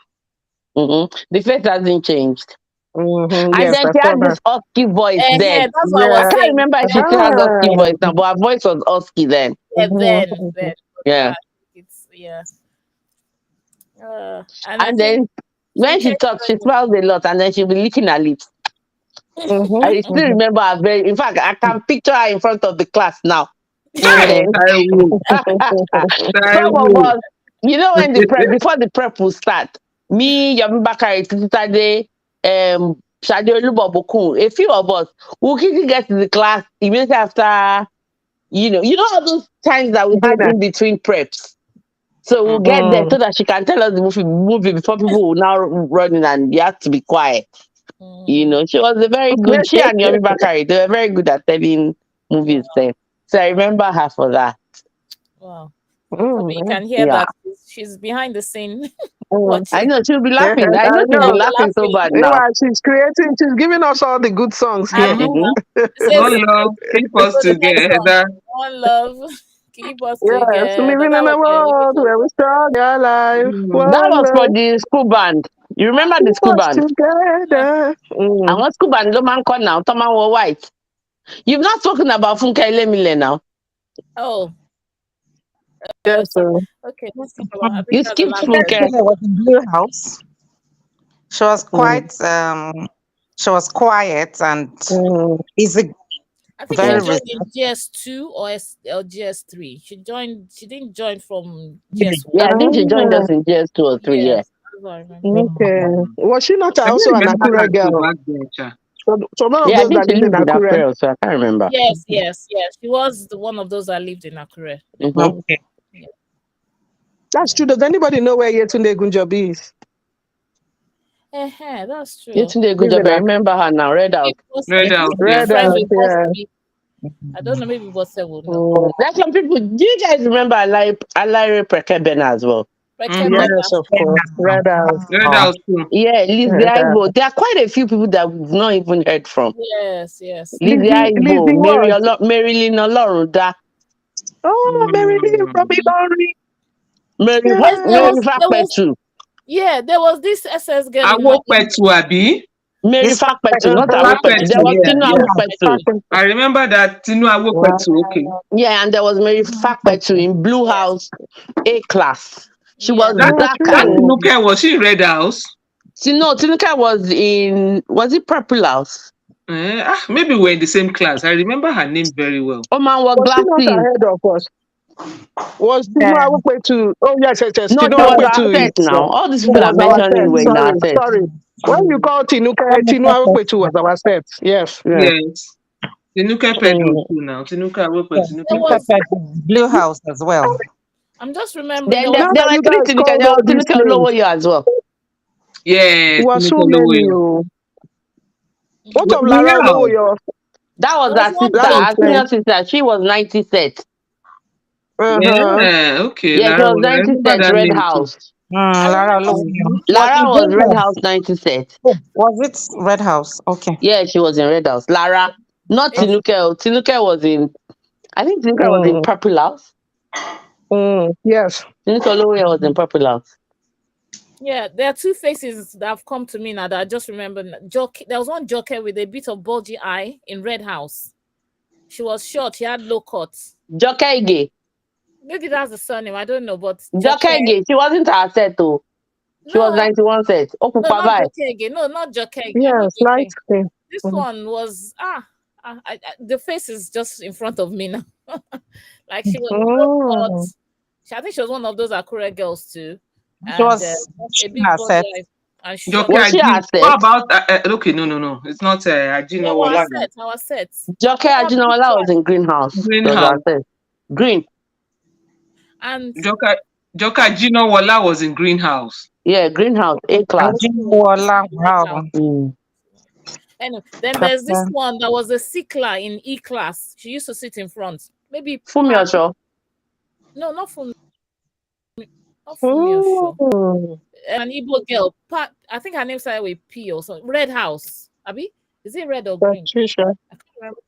The face hasn't changed. And Yes, then I she saw had her. this husky voice then. That's what I I was Yeah. can't saying. remember if she still has husky Ah. voice now, but her voice was husky then. Yeah, Mhm. then Yeah. it's yeah. And I And think then when Funke she talks, she smiles a lot and then she'll be licking her lips. Mhm. I still Mhm. remember her very, in fact, I can picture her in front of the class now. And Mhm. then Taiwo. some of Taiwo. us, when before the prep will start, me, Yabi Bakari, Titi Tade, Shade Olubobokun, a few of us will quickly get to the class immediately after, all those times that we had Dinner. in between preps. So we'll get there Mm. so that she can tell us the movie before people will now run in and you have to be quiet. She was a very good, she and Yomi Bakari, they were very good at telling movies then. So I remember her for that. wow. Toby, you Mm. can hear Yeah. that she's behind the scene I watching. know she'll be Yeah, laughing. I I know she'll be know. laughing so Laughing. bad now. Meanwhile, she's giving us all the good songs here. Abi, Hmm. it says One love, keep us so the next song, together. one love, keep us Yes, together. living That in was a the world original where we one. strong alive. Mm. That One was for love, the school band. You remember the keep school us band? Ah, together. And what school band? No man call now. Toma were white. You've not spoken about Funke Lemile now. oh, Yes, so okay. Let's talk about. I think You that's the skipped last Funke Funke. person. was in Blue House. She was mm, quite she was quiet and mm, easy, I think she very Yeah. joined in reserved. GS2 or GS3. She joined. She didn't join from GS1. Yeah, I think she joined ah, us in GS2 or 3, yeah. Yes, that's what I remember. okay. Mm. Was she not I don't also an remember her Akure to girl? backbencher. So one of Yeah, I those think that she lived in lived in Akure. Accra, so I can't remember. Yes. She was the one of those that lived in Akure. Mm-hmm. Okay. Yeah, That's yeah. true. Does anybody know where Yetunde Gunjobi is? That's You true. did a good Live job. in I remember her now. Red House. Maybe Red she House, used to be yeah. Red friends House, with yeah. Bossy. I don't know. Maybe Bossy will know. There's some people. Do you guys remember Alire Prekebena as well? Rekebena. Mm-hmm. Yes, of course. Red House. Red Oh, House too. Yeah, Lizzie Red House. Aibo. There are quite a few people that we've not even heard from. Yes. Lizzie Aibo, Lizzie what? Marilyn Oloruda, Oh, Mary Lee from Mm. Ilorin. Mary, Yeah. Yes, Mary Fakpetu. there was this SS girl in my Awopetu, Abi. Mary it's Fakpetu, perfect. not Uh-huh. Awopetu. There Awopetu, was yeah, Tinu yeah. Awopetu. I remember that Tinu Wow. Awopetu, okay. Yeah, and there was Mary Fakpetu in Blue yes, House, A class. She yeah. was That Yeah, dark that and true. Tinuke, was she in Red House? Tinuka was it Purple House? Maybe we're in the same class. I remember her name very well. Oh man, wore Was she not glasses. ahead of us? Was Tinu Yeah. Awukwetu? Oh, yes. No, Tinu she was our Awukwetu set is, now. All these people was I'm our mentioning set. were in our set. Sorry. When you Mm. call Tinu Awukwetu was our set. Yes. Yeah. Yes. Tinuke Pedro Mm. too now. Tinuke Awopetu, There Tinuke was. Pedro. Blue House as well. I'm just remembering Then there there, was. Now there that were you three guys Tinuka. called There all was these Tinuka names, Olowoyo as well. Yeah, it was so Tinuke many. Lowoyo. Oh. What Mm, of We Lara have. Olowoyo? That was there was our one sister, That's girl his our too. friend. senior sister. She was 90 set. Uh-huh. Yeah, okay. Yeah, she Lara was was, I 90 remember set, that Red name too. House. I Lara remember Mhm. Was Lara it was Red Red House House? 90 set. Oh, was it Red House? Okay. Yeah, she was in Red House. Lara, not it. Okay. Tinuke. Tinuke was in, I think Tinuke was in Mm, Purple House. yes. Tinuke Olowe was in Purple House. Yeah, there are two faces that have come to me now that I just remember. There was one joker with a bit of bulgy eye in Red House. She was short. She had low cuts. Joke Ige. Maybe that's the surname. I don't know, but Joke Joker. Ige. She wasn't her set though. She was No, 91 set. no, not Okupabai. Joker again. No, not Joker again. I know Yes, light Joker. skin. This Mhm. one was the face is just in front of me now. Like she was low Mm. cut. I think she was one of those Akure girls too, She and was a she big her body set. eyes and short. Joke Was she her What set? about okay, no. It's not Yeah, Ajino our Wala. set, our set. Joke You know that Ajinola picture was in Greenhouse. She was her Greenhouse. set. Green. and Joke Ajino Wala was in Greenhouse. Yeah, Greenhouse. A class. this Ajinola. one in Red Wow. House. Mm. Anyway, then there's this Captain. one that was a Sikla in E class. She used to sit in front. Maybe Fumi Osho. no, not Fumi Osho. Mm. An Igbo girl. I think her name started with P or something. Red House. Abi? Is it red or green? Patricia. I can't remember.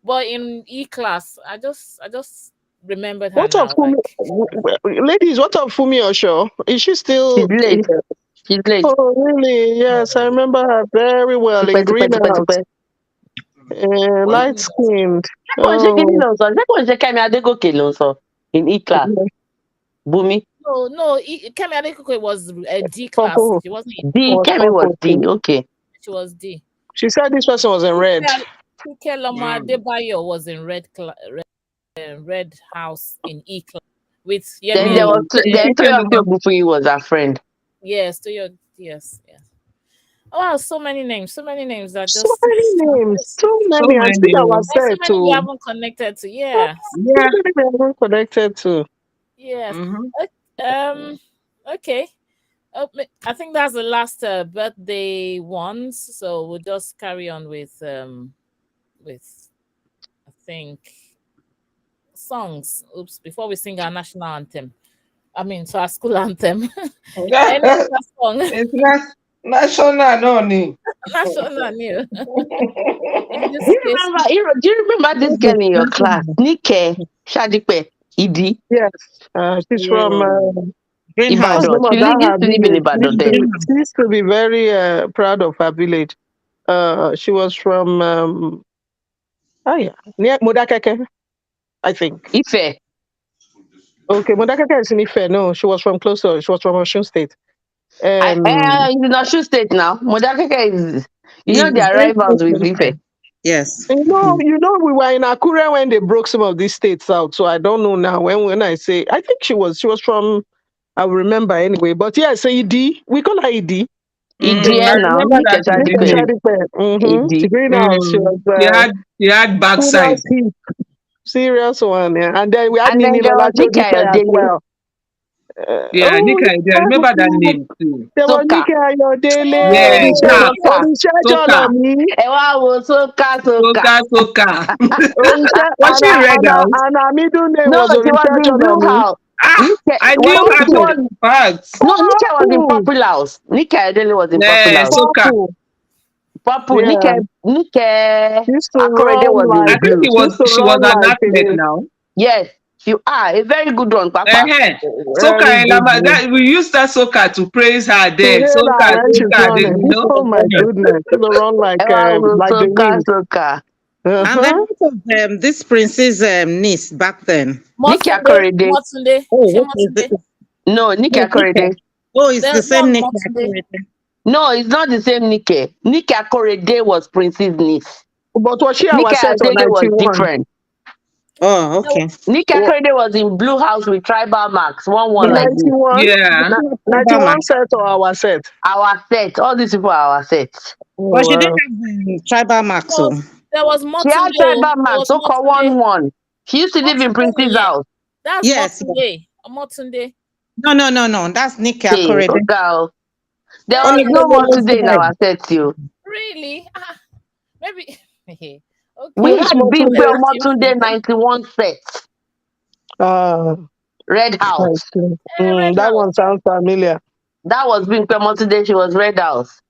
But in E class, I just remembered her What of now. Fumi? Like Ladies, what of Fumi Osho? Is she She's still? late. She's late. Oh, really? Yes, I remember her very well Tipe, in tipe, tipe, Greenhouse. tipe. Light skinned. Ṣé kò ń ṣe kinní Oh, ló ń sọ? Ṣé kò ń ṣe Kẹ́mi Adégòkè ló ń sọ? In E-class. Bumi. no, Kemi Adekoke was a D class. purple. She wasn't in D. Was Kẹ́mi was purple D. too. Okay. she was D. She said this person was in red. Kike Loma Mm. Adebayo was in red house in E class with Then Yemi there was then Kike Toyosi Loma. Ogunfuyi was her friend. yes, to your yes. Oh, wow, so many names that So just many names. So So many. And still I many. was there's so said many we to. haven't connected to. So Yes. Yeah. many we haven't connected to. Yes. Mm-hmm. Um. Okay. I think that's the last birthday ones. So we'll just carry on with I think songs. Oops! Before we sing our national anthem, I mean, so our school anthem. Any other song? It's national, no need. National new. In Do this you case, remember do you remember this girl in your class? Nike Shadipe Idi Yes. She's from what's Greenhouse. the Ibadan. name She of that her used to live in village? Ibadan then. She used to be very proud of her village. She was from oh yeah, near Modakeke, I think. Ife. Okay, Modakeke is in Ife. No, she was from closer. She was from Osun State. It's in Osun State now. Modakeke is, It's their very rivals close with to Ife. Ife. Yes. We were in Akure when they broke some of these states out. So I don't know now. When I say, I think she was from. I will remember anyway. But yeah, so ED, we call her ED. Idie I now. remember Nike that Nika Shadipe. name. Shadipe. Idi. Greenhouse. She was She had backside. serious hit, serious one. Yeah. And then we had And then Nini there Lola was Nike Chodipe as Ayodele. well. Yeah, Oh, Nika. I yeah. remember that name too. There was Soka. Nike Ayodele, oh, Yes. Ah, Soka. Orisha Ẹ wá wo Soka. Soka. Orisha, Was she red house? and her middle name No, was she was Orisha in Blue Chonomi. House. Ah, Nike, I was knew it, her she Purple, to was, facts. no, Nike was in purple, Purple House. Nike Ayodele was in Purple Yeah, House. Soka. purple. Purple. Yeah, Nike she used to Akorede run was in I like, think blue. she used to she was run an like athlete now. Yes, you are a very good one, Papa. Soka very and good Lama, one. we used that Soka to praise her To then. hail her Soka, when she's they, running. Oh my goodness, she used to run like the wind. Soka. And then Uh-huh. what of this princess niece back then? Nike Motunde, Akorede. Motunde, Oh, what is Motunde. it? No, Nike Oh, Akorede. Nika. Oh, it's the There's same one Nika Motunde. Akorede. No, it's not the same Nike. Nike Akorede was Princess niece. But was she our Nike set on Ayodele was 91? different. Oh, okay. Nike Wa- Akorede was in Blue House with tribal marks, The one Yes. like this. 91? yeah. Obama. 91 set or our set? Our set, all these people are our set. But Oh, she didn't wow. have tribal marks. So. There was She had Motunde. tribal There marks, was so called Motunde. 1-1. She used to live in Motunde Princess Nìyẹn. house. That's Yes. Motunde. Motunde. No. That's Nika Hey, Akorede. girl. There There, was Only there, no more Gogolo's today in dead. our set, you. really? Maybe. We Okay. Who is had Big Motunde? Bill Searching for Motunde it. 91 set. Uh, Red I House. see. Red That House. one sounds familiar. That was being today. She was Red House.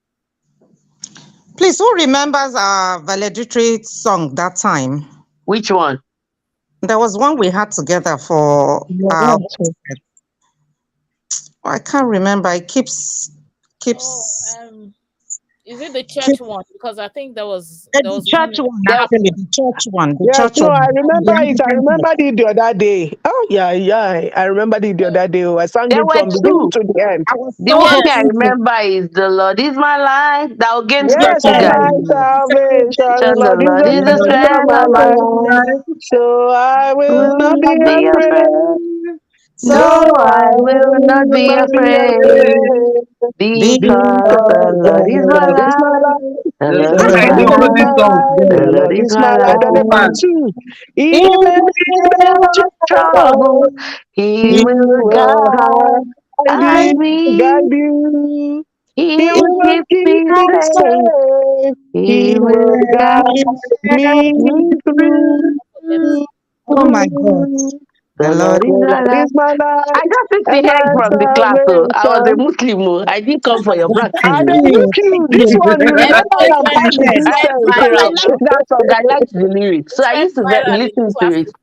Please, who remembers our valedictory song that time? Which one? There was one we had together for Yeah, our. one too. I can't remember. It Oh, keeps is it the keep church one? Because I think there the was one church one There, actually. The church one. The Yes, church no, one. I The remember it. I Anglican church. remembered it the other day. Oh, yeah, yeah. I remembered it the other day. Oh, I sang there it were from beginning two. to the end. I was The so one me I yes. happy to remember is the Lord is my life. Thou against Yes, dirty and guy. my yes. salvation, And the Lord, is Lord the is the strength of strength my of my life. life. So I will Will not be not be afraid. afraid. So No, No, I I will not will be not be afraid. afraid. Because the Because because the Lord is my Lord is my life. life. The That's Lord The how is I my know Lord all is these my life. songs. life. The The Go. Lord Lord is is my my life. Then life. about Fast. two. In Even the day in of trouble, trouble, He He will will guide guide me. you. He He will keeps keep me me safe. safe. He He will will guide guide me me through. through. oh my God, The the Lord Lord is The my Lord life. is my life I just picked the and head my from the class, so I was a salvation. Muslim. Oh. I didn't come for your practice. I Oh. dey look thank you. This you. one, you Let's remember take I'm went part the Yes. went Christians. Because I viral liked now. that song, I liked the lyrics. So It I went used to viral in the listen to it. classes.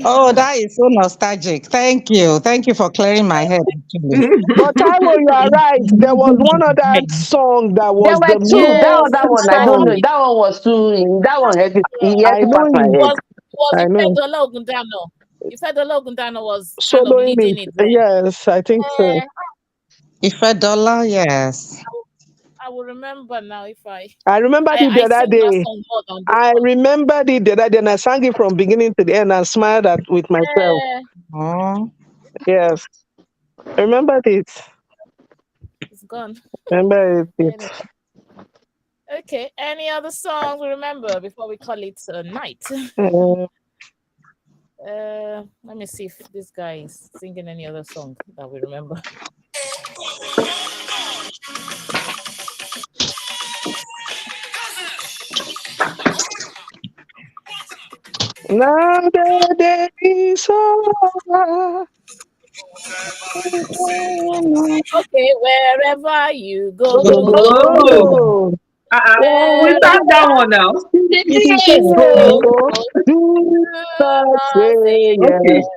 Oh, that is so nostalgic. Thank you. Thank you for clearing my head, actually. But Taiwo, you are right. There was one other song that There was were the two. That Yes, other main one, I another don't know. song. English That one was too. That one had song. he had I to pass know my it. head. Was I know. Ifedola Ogundano. Ifedola Ogundano was kind of Soloing leading it. it then. Yes, I think so. Eh, Ifedola, yes. I will remember now if I remembered it the I other sing that day. song more than this I one. remembered it the other day and I sang it from beginning to the end and smiled at with myself. Eh, Oh, Yes. I remembered it. it's gone. Remember it. Anyway. Okay. Any other songs we remember before we call it a night? Uh, Let me see if this guy is singing any other song that we remember. now the day is over. Okay, wherever you You go, Oh, go. we Wherever sang that wherever one now. you you go, go, Go do do not not say say Okay. yes. yes.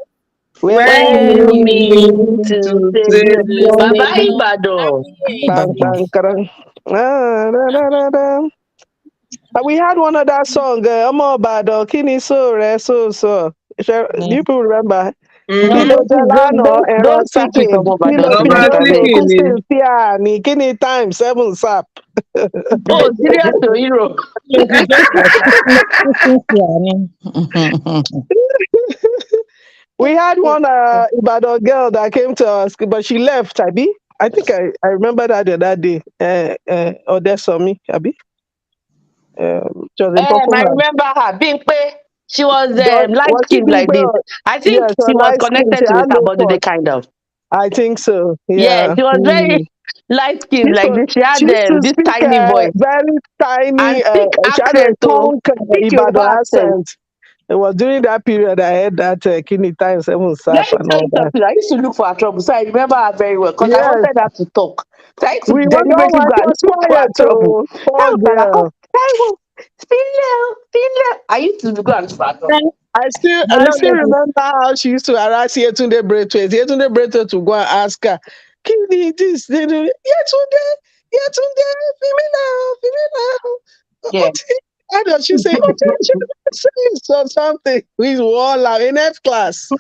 When When when you you you mean mean mean to to say say to no. To say Baba say no. no. no. Ibadan. Bang, Ibadan. bang, karang. Ah, da, da, da, da. We had one of that song, Omo Bado, Kini So Re So So. Do you people remember? Kí ló jẹ lánàá ẹran Don't speak it, sátidé Omo kí ló Badon, fi please, Ọba jórí Abeg. òkú speaking sí ni. sí àní kí ni time seven sap. Oh, serious to hero. We had one Ibadan girl that came to us, but she left, Abi. I think I remember that the other day. Odesomi, Abi. She was in Purple I House. remember her. Bimpe, she was light Was she skinned big like this. girl? I think Yeah, she was she was light skin. She connected to had Mr. no Bodide, pot. kind of. I think so. Yeah, Yeah. she was very light skinned Used like to, this. She she had used to this speak tiny voice very and tiny. thick She had a accent, oh, tongue thick Ibadan Yoruba accent. accent. It was during that period I had that Kini Time Seven Let Sap me and tell all you that. something. I used to look for her trouble, so I remember her very well because I Yes, wanted her to talk. So I used to we were no deliberately one. go She and was look for her quiet. trouble. Oh, That poor was like, oh, girl. Taiwo, Spinel. I used to go and look for her trouble. The I Lord still let us remember how she used to harass Yetunde Braithwaite. Yetunde Braithwaite to go and ask her, Kini this? Yetunde, Femina. Yeah. How does she say? She say something. We were all out in F class.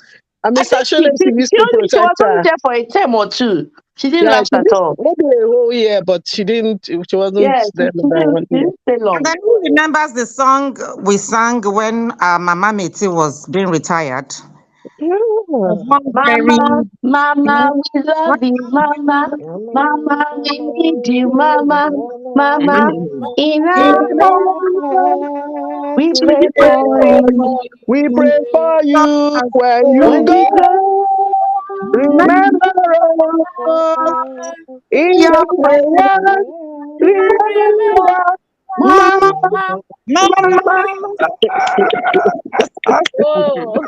And I Mr. think she, Sholes she, used she to only she protect was only her. there for a term or two. She didn't Yeah, last she at did all. maybe a whole year, but she wasn't Yeah, there more than one she year. didn't stay And long. then who remembers the song we sang when Mama Meti was being retired? There's Yeah. one Mama, very Mama, we love you, Mama. Mama, we need you, Mama. Mama, in our home, we We pray pray for for you you. We pray for you when you when go. we go. Remember us in your your prayers. Remember, Mama, Mama, Mama, Mama. Oh,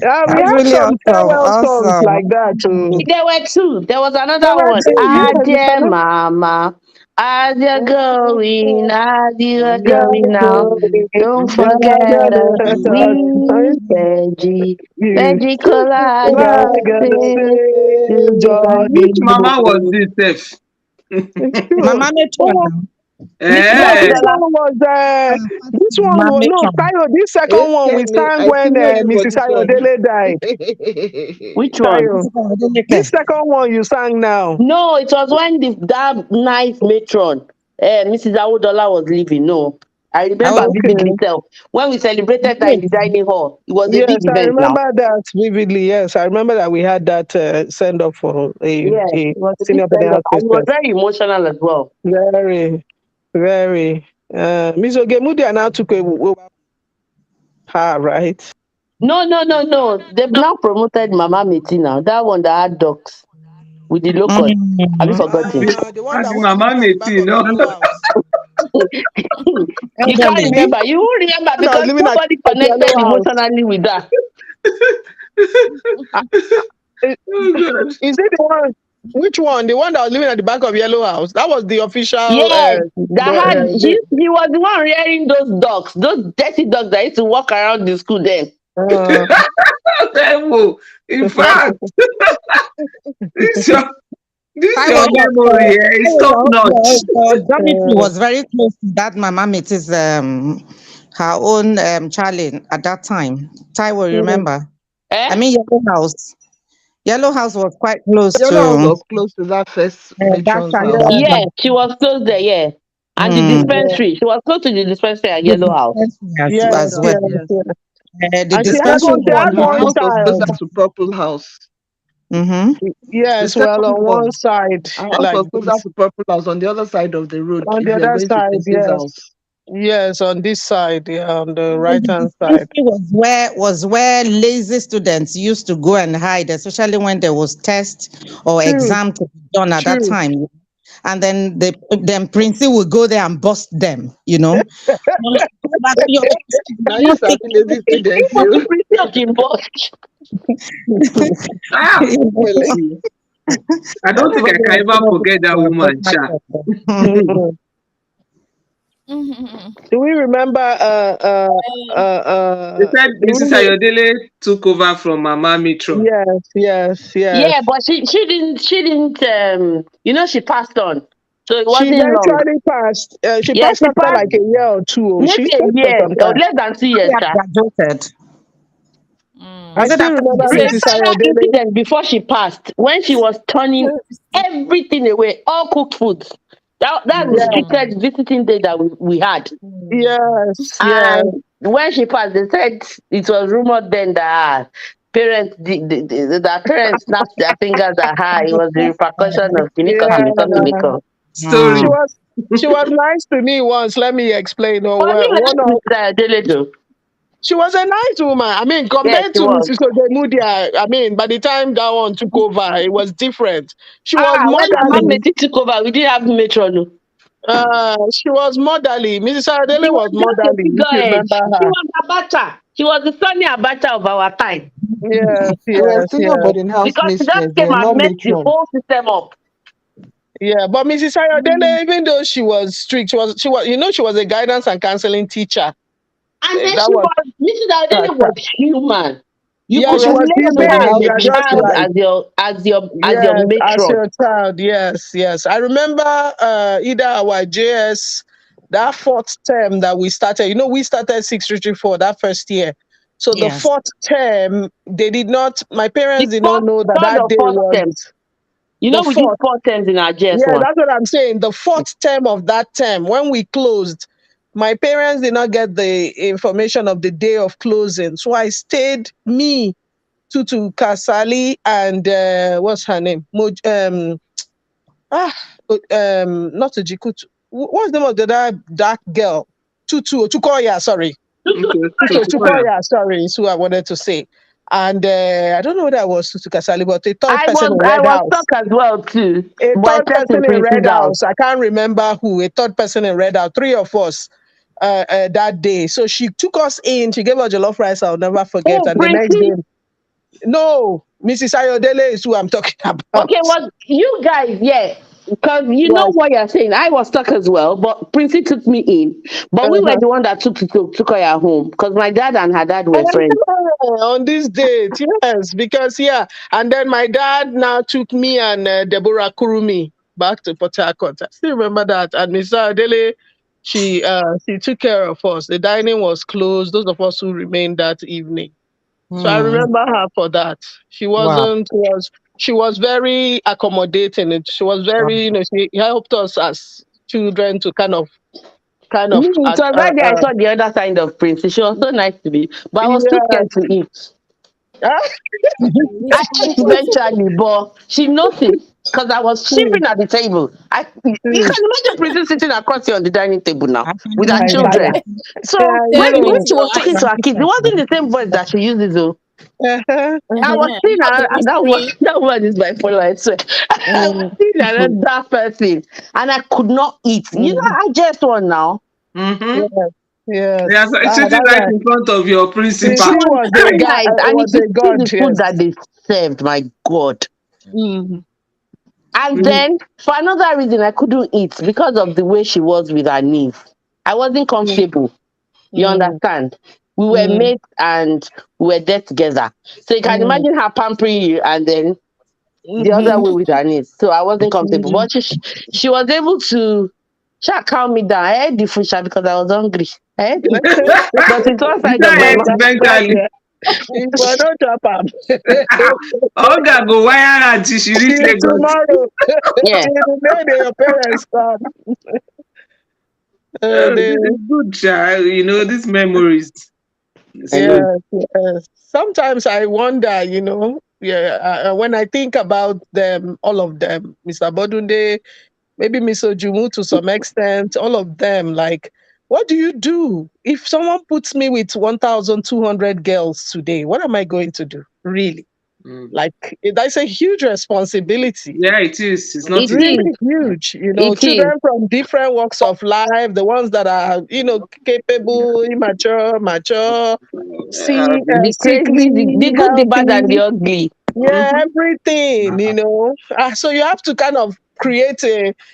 Yeah, we That's had really some awesome. farewell songs like that too. There were two. There was There another were one. two, Ah, yes. dear mama, as you're going, as you are going now, don't forget us. We Veggie, Feggicolla, just Like I say say, goodbye. Which Johnny. mama was this, Sef? It's true. Mama Oh, Metron. Mrs. no, this Eh, Awodola. one was this one Mama was no Metron. Tayo. This second one we Kemi, sang I when still know you for Mrs. this one. Ayodele died. Which one? Tayo, this second one you sang now. No, it was when that nice matron, Mrs. Awodola, was leaving. No, I I remember was vividly. Okay. So when we celebrated her in yes. the dining hall, it was a Yes, big I event now. remember that vividly. Yes, I remember that we had that send off for Yes, a it was a big senior send Benel up, and it was priestess. very emotional as well. Very, very. Miss Ogemudi now took over her, right? No, no, no, no. They've now promoted Mama Meti now. That one that had dogs with the locust. Have you Mm. forgotten? The one As that the was mama living at the back meeting, of no? Yellow House. You can't Elderly. remember. You won't remember That was because living at nobody the back of connected Yellow House. emotionally with that. Uh, is Oh God. is it the one? Which one? The one that was living at the back of Yellow House. That was the official. Yes, that had The, he was the one rearing those dogs, those dirty dogs that used to walk around the school then. uh, Level. In fact, this your this Taiwo, your memory is top notch. your dormitory uh, was very close to that Mama Metis, her own Charlie at that time. Taiwo, you mm, remember? Eh? I mean, Yellow House. Yellow House was quite close Yellow House to was close to that first that matron's time. house. yeah, Yeah, she was close there, yeah. And the Mm. yeah, dispensary. She was close to the dispensary at The Yellow House. dispensary yes, as well. yes, Yes. yes. The And dispensary she was had Her one also house was child. closer to Purple House. mm-hmm. The Yes, well, second on one one, side, our house like was closer this. to Purple House. On the other side of the road, On the if you're other going to side, Prince's yes. house. Yes, on this side, yeah, on the The right hand side. dispensary was where lazy students used to go and hide, especially when there was test or True, exam to be done at that true. time. And then Princey would go there and bust them, you know. Mama, go back to your hostel. You Now are you not start taking lazy students, Was the you. pretty of Kimbosh? Ah, well, I don't think I can ever forget that woman, Cha. Mm-mm. Do we remember? They said Do Mrs. we? Ayodele took over from Mama Mitron. Yes, yes, Yeah, yes. but she didn't she passed on. So it She wasn't long. eventually passed. She Yeah, passed she after passed like a year or two. Oh. She maybe a stayed for year some or time. less than 2 years, I sha. graduated. Was I it still after remember Remember Mrs. graduation? that Ayodele. incident before she passed when she was turning everything away, all cooked foods. That's the Yes, strictest visiting day that we had. yes, yes. And when she passed, they said it was rumored then that that parents snapped their fingers at her. It was the repercussion of Yeah, you make up. she Mm. Story. was she was nice to me once. Let me explain. Oh, Was well, it one of like Dele though? she was a nice woman. I mean, Yes, compared she to was. Mrs. Odemudia, I mean, by the time that one took over, it was different. She was When Mama motherly. Meti took over, we didn't have matron. No. She was motherly. Mrs. She Adele was was just a motherly. If you figurehead. remember She her. was Abacha. She was the Sunny Abacha of our time Yes, They were yes, senior yes. boarding house because she just mistress. They came were not and messed the matron. whole system up. Yeah, but Mrs. Ayodele, even though she was strict, she was a guidance and counseling teacher. And then That she was was, Mrs. her Adele was job. human. You Yeah, could she was Correct relate to boarding her humane. as house You a are just child, mistress. right. as your Yes, as matron. your child. Yes, yes. I remember either our JS that fourth term that we started. We started 634 that first year. So the Yes. fourth term, they did not. My The parents did not fourth, know that third that or day fourth was term. the We did fourth. 4 terms in our Yeah, JS1. that's what I'm saying. The fourth term of that term, when we closed, my parents did not get the information of the day of closing. So I stayed, me, Tutu Kasali, and what's her name? Ah, not Ujikutu. What's the name of the other dark girl? Tutu Tukoya, sorry. Okay, Tutu Totukoya. Tukoya, sorry, is who I wanted to say. And I don't know whether it was Tutu Kasali, but a third I person was in I Red was House. stuck as well too, A but I third slept in person in Prince's Red house. House. I can't remember who. A third person in Red House. Three of us. that day. So she took us in. She gave us jollof rice. I'll never forget. Oh, And the next Princey. day, no, Mrs. Ayodele is who I'm talking about. Okay, well, you guys, yeah, because you know Yes. what you're saying. I was stuck as well, but Princey took me in. But we were Uh-huh. the one that took her home because my dad and her dad were friends. On this date, yes, because yeah, and then my dad now took me and Deborah Kurumi back to Port Harcourt. I still remember that. And Mr. Adele, she took care of us. The dining was closed. Those of us who remained that evening. So I Hmm. remember her for that. She Wow. wasn't was she was very accommodating. She was Wow. very, she helped us as children to kind of Me, it was that day I saw the other side of Princey. She was so nice to me, but I was too yeah. scared to eat. Ah, I Which ate was it? eventually, but she noticed because I was hmm, shivering at the table. You hmm. can imagine Princess sitting across you on the dining table now I can with her I imagine. children. can. So Yeah, I Then when with know. she your was talking eyes. to her kids, it wasn't the same voice that she uses. Oh, Uh-huh. I was Uh-huh. seeing Not the that one. whispering. That one is bipolar. I swear. I was Mm, seeing another person, and I could not eat. You know, mm. I just one now. Mm-hmm. Yes, Yeah, yes. so it's Ah, sitting that right guy. in front of your She principal. He was was a very guy. nice, It and if was you a see god. the food Yes. that they served, my God. Mm, And Mhm. then for another reason, I couldn't eat because of the way she was with her knees. I wasn't mm, comfortable. You mm, understand? We were mm, mates and we were there together. So you can mm, imagine her pampering you and then the other mhm, way with her knees. So I wasn't comfortable. mm. But she was able to calm me down. I ate the food sha because I was hungry. I ate it. But it's one You side of can't my eat mouth. That's eventually. it. If I don't chop am, Olga go wire her till she reach till Lagos. tomorrow, Yeah. till the day that your parents come. They, This is good, child. You know, these memories. It's Mm. good. yes, yes. Sometimes I wonder, yeah, when I think about them, all of them, Mr. Bodunde, maybe Miss Ojumu to some extent, all of them, like, what do you do? If someone puts me with 1,200 girls today, what am I going to do? Really? Mm. Like, that's a huge responsibility. Yeah, it is. It's not It easy. is. Really huge, It is. children from different walks of life, the ones that are, capable, immature, mature, The crazy, the sickly, good, the bad, and the healthy, ugly. yeah, Mm-hmm. everything, So you have to kind of create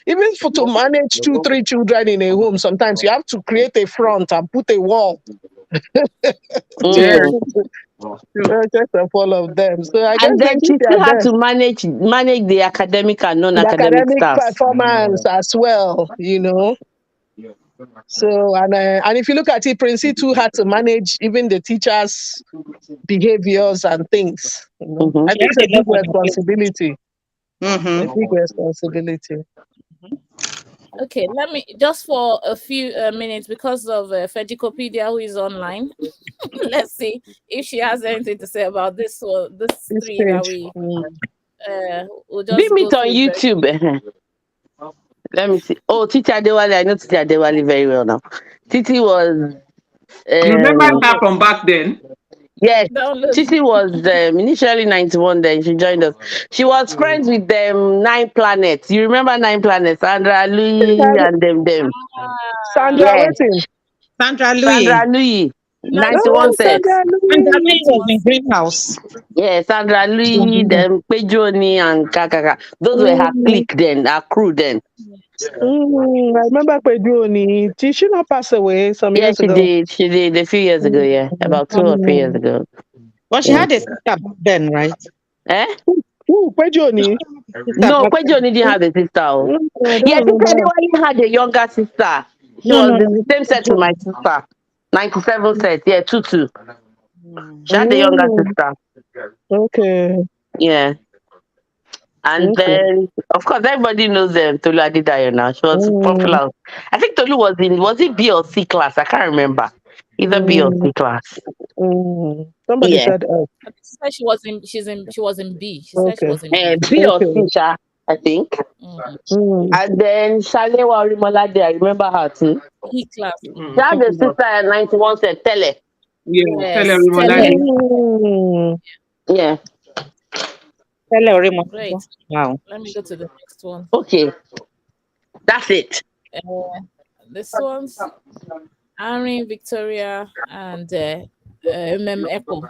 even for to manage two, three children in a home, sometimes you have to create a front and put a wall to Yeah, Mm. true. just of all of them. So I guess And they then did she their still had best. to manage the academic and The non-academic academic staffs. performance as well. So and if you look at it, Prince too had to manage even the teachers' behaviors and things. Hmm. I She think had it's a a big lot on her plate. responsibility. A Mm-hmm. big responsibility. Okay, let me just for a few minutes because of Feggicopedia who is online. Let's see if she has anything to say about this one, this This three that page. we Mm. will Beam just go it on through it very YouTube. Let me see. Oh, Titi Adewale. I know Titi Adewale very well now. Titi was, You remember um, her from back then? yes, download. Titi was initially 91, then she joined us. She was friends with them, Nine Planets. You remember Nine Planets? Sandra Louis and them. Sandra Ah, Yes, waiting. Sandra Sandra Louis. Louis, 91 91 Oh, sets. Sandra sets. Sandra Louise. Louis was 91 in sets. Greenhouse. Yeah, Sandra Louis, then Pejoni and Kakaka. Those were her Mm, clique then, her crew then. I remember Pedroni. Did she not pass away some Yeah, years she ago? did. She did a few years ago, yeah. Mm, About 2 or 3 years mm. ago. But she Yeah. had a sister back then, right? Eh? Pedroni. Sister No, back then. Pejoni didn't have a sister. Oh. I Yeah, don't Tita remember. Adewale had a younger sister. She No, was no, in no. the same set with my sister. 97 set, yeah, 2-2. Mm. She had a younger Mm, sister. okay. Yeah. And Okay. then, of course, everybody knows Tolu Adedayo now. She was Mm, popular. I think Tolu was it B or C class? I can't remember. Either B or mm, C class. Somebody Yeah. said F. Okay, she said she was in B. She said she Okay. was in B. B or Okay. C, I think. Mm. Mm, And then Shalewa Orimolade, I remember her too. E class. She Mm, had a talking about, sister at 91 said Tele. yeah, tell Yes, everyone. Tele. mm, Yeah. Tell her Remo. Great. Wow. Let me go to the next one. Okay. That's it. Uh, this one's Irene, Victoria, and Echo.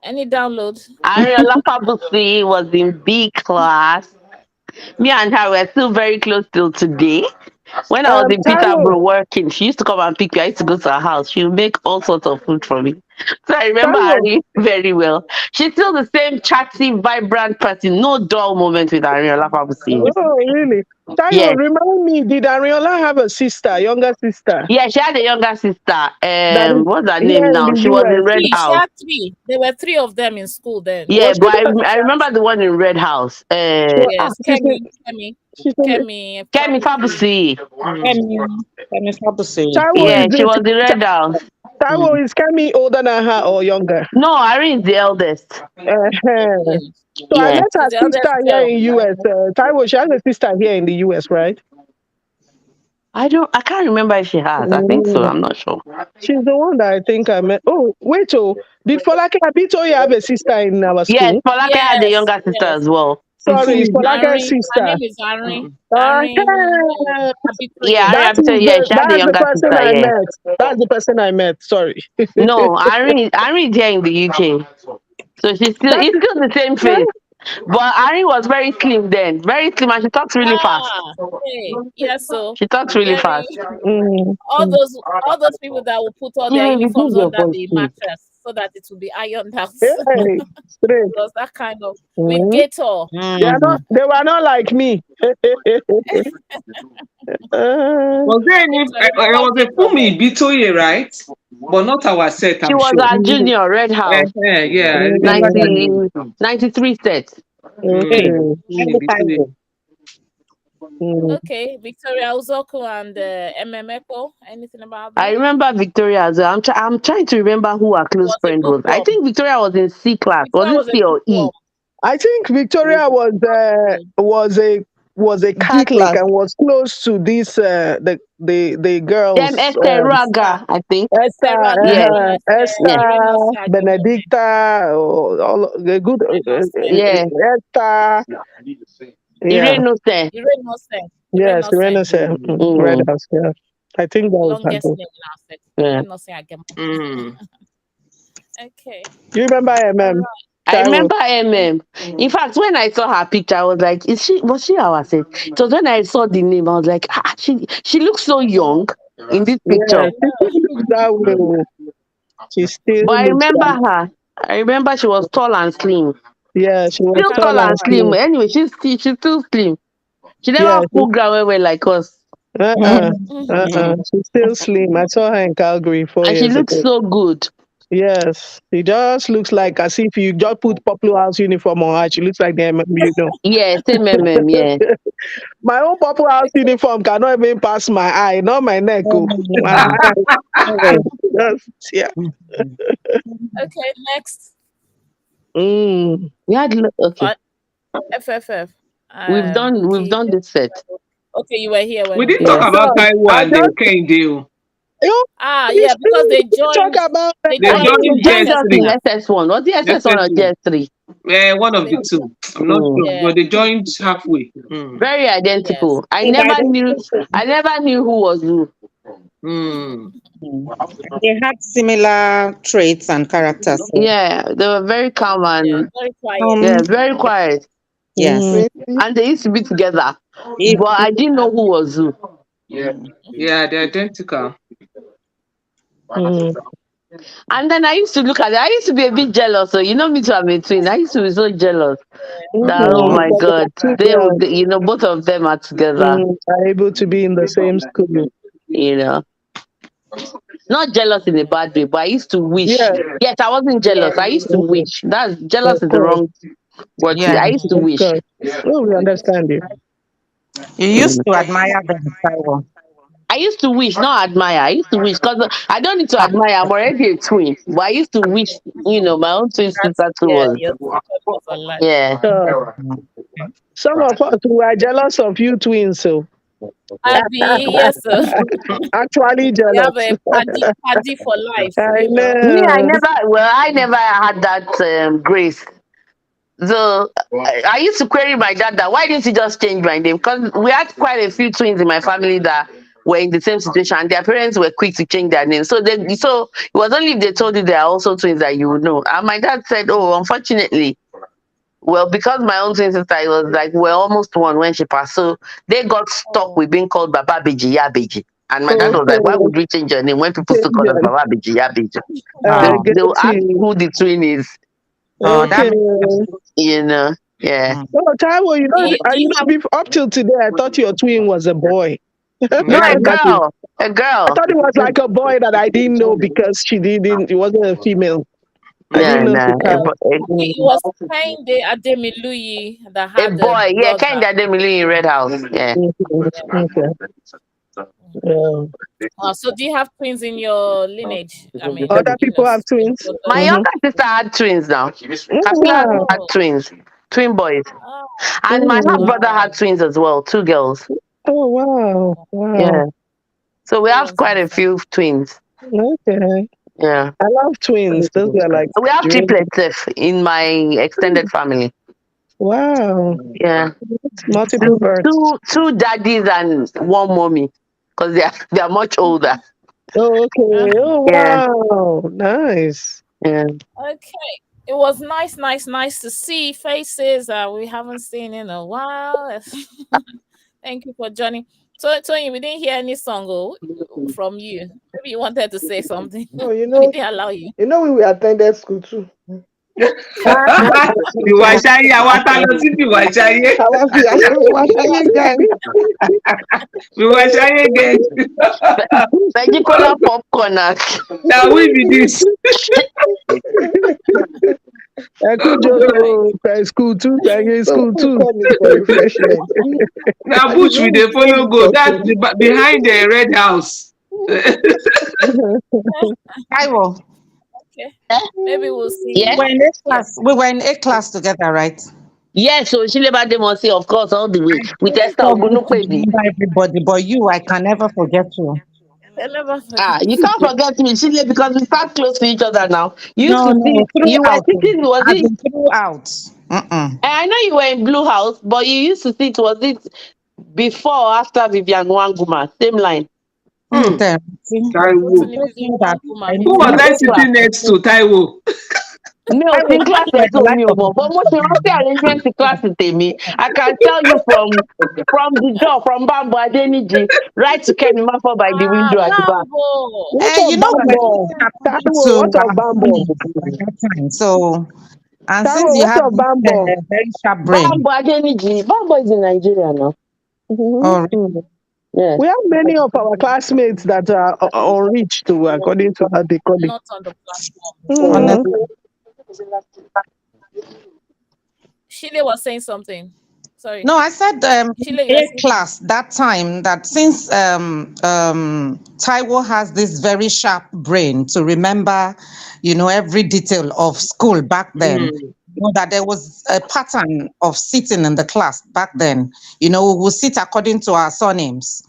Any download? Ariola Fabusi was in B class. Me and her were still very close till today. When I was in Taiwo, Peterborough working, she used to come and pick me. I used to go to her house. She would make all sorts of food for me. So I remember Taiwo. Ari very well. She's still the same chatty, vibrant person. No dull moment with Ariola Fabusi. Oh, really? Taiwo, Yes. remind me, did Ariola have a sister, younger sister, Yeah, she had a younger sister. that is What's her name here in now? the She was in US? Red Three. She House. had three. There were three of them in school then. Yeah, Was but she I, the, I She had remember the one in Red House. yes, she's in, she's in the, Kemi, Kemi Fabusi. Fabusi. Let me start to say. Taiwo, Yeah, is she it, was in Red House. Taiwo, is Kemi older than her or younger? No, Irene is the eldest. Uh-huh. Yes, So I Yeah. met her she's the sister eldest here girl. in US. Taiwo, she has a sister here in the US, right? I can't remember if she has. I think so. Mm. I'm not sure. She's the one that I think I met. Oh, wait, oh, did Folake Abito have a sister in our Yes, school? Folake had a Yes, younger sister yes. as well. Sorry, it's Folake's Irene, her sister. name is Irene. Irene Uh, Yeah, Abitoye. Irene that Abito, is yeah, the she had a that's the younger person sister, I yeah. met. That's the person I met. Sorry. No, Irene is here in the UK. So That it's still the same yeah. face. But Irene was very slim then. Very slim and she talks really fast. Ah, hey, yes. So She talks really hearing fast. Mm, mm. all those people that will put all their Yeah, uniforms reduce your under voice, the please. mattress so that it will be ironed out. Hey, straight. Was that kind of with Mm. Gator. They are not. Mm. They were not like me. Uh, Was there any? Gator, There remember was a Gator then? Fumi Bitoye, right? But not our set, She I'm was sure. our junior, Red House. Yeah, I remember that 90, mm, name. 93 set. Hey, Mm. okay. Fumi every Bitoye. time. Mm. Okay, Victoria Uzoku and Echo. Anything about I them? remember Victoria as well. I'm trying to remember who her It close was a friend was. I bookworm. think Victoria was in C class. Was Victoria it was a C or E? bookworm. I think Victoria was a G Catholic class. and was close to these the Then girls. Esther Esther. Raga, I think. Esther Esther, Raga, Yeah, Queen Esther, yeah, Irene Esther, Osagimome, Benedicta, all the good Irene Oseng, yeah. Esther. Yeah, Irene Nose. Irene Oseng, Irene yes, Irene Oseng, said Red Mm, House. Yeah, I think that was her longest group. name in our set. yeah. Irene Oseng Agemo. Mm. Okay, You remember all MM right. I Taiwo? remember MM. In fact, when I saw her picture, I was like, was she our set? It was when I saw the name, I was like, she looks so young in this picture. Yeah, I she know. still looks that way. Oh. She still But I looks remember that. her. I remember she was tall and slim. Yeah, she I was Still can't tall tall remember and and her slim. slim. name. Anyway, she's still slim. She Yeah, never full ground well like us. uh-uh, Mhm. she's still slim. I saw her in Calgary four And she years looks ago. so good. Yes, she just looks like as if you just put Popular House uniform on her. She looks like the MM. Yeah, same yeah. My own Popular House Okay, uniform cannot even pass my eye, not my neck. Oh. My Mm. eye. Anyway. Just, yeah. okay. Next, Mm. Okay. uh, FFF. We've done this set. Okay, you were here We when we didn't did talk Yeah. this. about No, Taiwo I and just Kehinde. you know, Ah, you yeah, because still talk about they They I joined think in she joined joined us in GS3. SS1. SS1. Was it SS1 or GS3. GS3? One of They, the two. I'm not Mm. sure, yeah, but they joined halfway. Very yes. identical. I They never had knew I never knew who was who. Mm. they had similar traits and characters. So, Yeah, they were very calm Yeah, and very quiet. yeah, um, very quiet. yes. mm, And they used to be together. If, But I didn't know who was who. mm, Yeah, they're identical. mm, And then I used to look at it. I used to be a bit jealous. So you know me too, I'm a twin. I used to be so jealous that oh mm. my But the god, two they girls would both of them are together. are able to be in the same school. You know. Not jealous in a bad way, but I used to wish. Yeah, Yes, I wasn't jealous. Yes. I used to mm, wish. That's jealous of is the course, wrong word to. yeah, I used to of wish. course. Oh, we understand you. you used to admire them, Taiwo. I used to wish, not admire. I used to wish because I don't need to Ah, admire. I'm already a twin, but I used to wish, my own twin That's sister too yeah, was. your sister was alive. Yeah. mm. Some of us we are jealous of you twins, so Abby, yes, sir. actually We have jealous. a paddy for life, I you know. Me, know. I never had that grace. So I used to query my dad that why didn't he just change my name? Because we had quite a few twins in my family that were in the same situation, and their parents were quick to change their names. So it was only if they told you they are also twins that you would know. And my dad said, "Oh, unfortunately, well, because my own twin sister was like we're almost one when she passed, so they got stuck Oh, with being called Baba Beji Yabeji." And my dad was like, "Why Okay. would we change your name when people still call us Change. Baba Beji Yabeji?" I Oh, get They will ask you. who the twin is, oh, that Okay. makes sense. you know. Yeah. Mm. Oh, Taiwo, do you have up till today, I thought your twin was a boy. No, a Imagine. girl, a I girl. thought it was like a boy that I didn't know because it wasn't a female. I No, didn't know no, to uh, cast. it was Kainde Ademiluyi that a had a boy. Yeah, kind brother. of Emily in Red House. Yeah. Mhm. Yeah. Okay. Yeah. So do you have twins in your lineage? I mean, Other people have your twins. My brothers. Mm-hmm. younger sister had twins now. Oh, Kapila wow. had Oh, twins, twin boys. oh, And my half Mm. brother had wow. twins as well, two girls. Oh, wow. Wow. Yeah. So we Two have ones in quite the a family. few twins. Okay. Yeah. I love twins. Those are like We have dreams. triplets in my extended family. Wow. Yeah. Multiple Two births. two daddies and one mommy. Because they are much older. Oh, Ah, okay. Oh, Yeah. wow. Nice. Yeah. okay. It was nice to see faces we haven't seen in a while. Thank you for joining. So, Tony, we didn't hear any song from you. Maybe you wanted to say something. No, We didn't allow you. we attended school too. ìwà ìṣayé àwa tá lọ sí ìwà ìṣayé Àwa fi àwa ṣayé gang. ìwà ìṣayé gang Feggicolla popcorn. na we be this. School too. So School who too. come in for refreshment? Na And bush we dey follow go. That's talking. behind the red house. Taiwo, Okay. Maybe we'll see Yeah. you. we're in A Yeah. class. We were in A class together, right? Yes, so Shileba Demosi, of course, all the way. With I Esther struggle to Ogunupedi. remember everybody, but you, I can never forget you. I never Ah, forget. you can't forget me, Shile, because we sat close to each other now. You used No, to no, see, you were throughout. sitting, was As it? in throughout. Mm-mm. I know you were in Blue House, but you used to sit, was it before or after Vivian Wanguma? Same line. Then, see, Taiwo. Totally just Vivian know that Wanguma. I Who's Who know was you. that? I In class. sitting next to? Taiwo. Me I ò sí was class you ẹ̀ at the so light mi ò of the mọ̀, but mo ṣe rántí arrangement class tèmi. I can tell you from the door, from Bambo Adeniji, right to Kemi Mafo by the Ah, window at the back. Bambo. What You of know, we were Bambo? sitting according Taiwo, to what of our Bambo? phonics at that time. So, and since Taiwo, you what have of this Bambo? very sharp brain, Bambo Adeniji. Bambo is in Nigeria now. oh, Yes. We have many of our classmates that are unreached too, according to how they call it. Not on the platform. Mhm. honestly. Shile was saying something. Sorry. No, I said Shile, you were A saying class that time that since Taiwo has this very sharp brain to remember, every detail of school back then. That there was a pattern of sitting in the class back then. We would sit according to our surnames,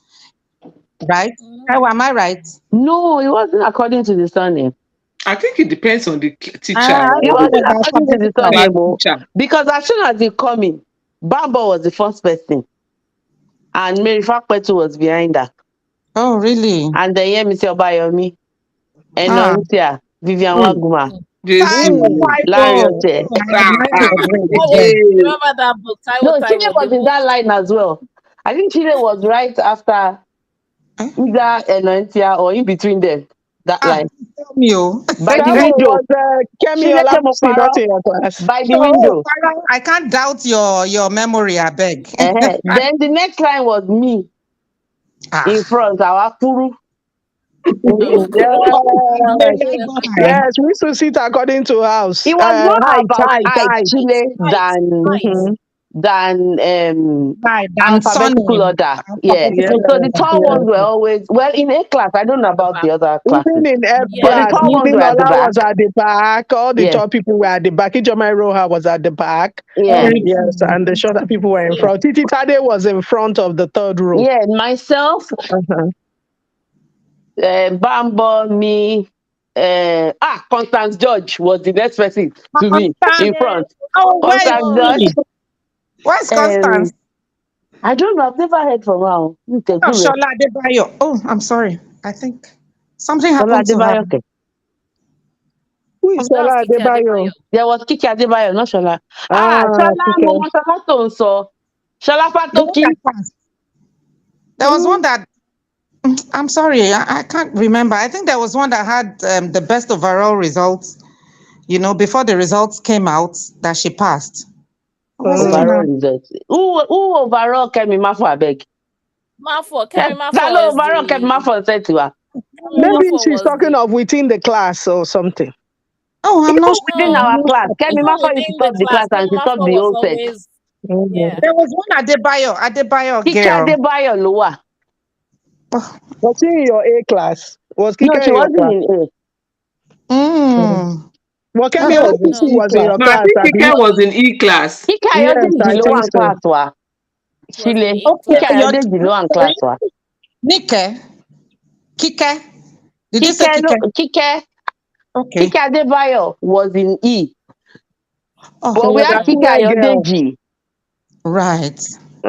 right? something. Taiwo, am I right? No, it wasn't according to the surname. I think it depends on the teacher. I It don't wasn't know about according to the according to our surname, oh, Teacher. because as soon as he come in, Bambo was the first person, and Mary Fakpetu was behind her, Oh, really? and then Yemisi Obayomi, Ah, Enontia, Vivian Waguma, Jesus. Taiwo, Larry Taiwo. Ote. Oh, I admire your brain Taiwo, again. remember that book, No, Chile The was in book. that line as well. I think Chile was right after Eh? either Enontia or in between them. That Ah, line tell me, oh. by the Taiwo window. was Kemi Chile came Olabisi not up in your class. by the Oh, window. Farah, I can't doubt your memory, I beg. Then the next line was me in Ah, front, our Kuru. Oh, Mhm. where Yes, did I go high? yes. We used to sit according to house. It was more about height, Height. Chile, height. Mhm. than Right, and alphabetical surname. order. Yeah. Yeah, Alphabetical So the order. tall yeah. ones were always well in A class. I don't know At the about back. the other Even classes, in F but the Yeah. class, tall ones were at the Lola back. was at the back. All the Yes, tall people were at the back. Ijomai Roha was at the back. yeah, Very Yes, true. and the shorter people were in Same. front. Titi Tade was in front of the third row. yeah. Myself, Uh-huh. Bambo, me, Constance George was the next person to me in Constance. front. Yes. Oh, where is Constance Oh, George. she? Where's Um, Constance? I don't know. I've never heard from her. Let me take Oh, Google. Shola Adebayo. Oh, I'm sorry. I think something Shola happened to her. Adebayo. Okay. Who is that's Shola Kiki Adebayo? Adebayo. There was Kiki Adebayo, not Shola. Ah, Shola okay. Momo Shola Tonso. Shola The one that Fatoki. passed. There was one Mm, that I'm sorry, I can't remember. I think there was one that had the best overall results. Before the results came out, that she passed. What was her Overall mm. name? results. Who overall Kemi Mafo abeg? Mafo, Kemi Mafo Hello, is overall Kemi the Mafo said to her. Kemi Maybe Mafo she's was talking the of within the class or something. Oh, I'm Even not within no, our class, Kemi even Mafo used to within the top the class, class and Kemi she topped Mafo the was whole set. always Mm. yeah. There was one Adebayo Kiki girl. Adebayo lower. Oh, Was she in your A class? Was No, Kike she in your wasn't class? in A. Mm. mm. Well, Kemi Okay. Kike was in Okuchi C was in class. your No, I class, think Abby? Kike was in E class. Kiki Yes, Ayodeji I lower think and so. class wa. Was in Chile. E Okay, Kiki class. your Ayodeji lower and class wa. Nike, Kike. Did you say Kike no Kike? Kike Okay. Kiki Adebayo was in E. Oh, But She we was have a Mm. Kiki senior girl. Ayodeji right,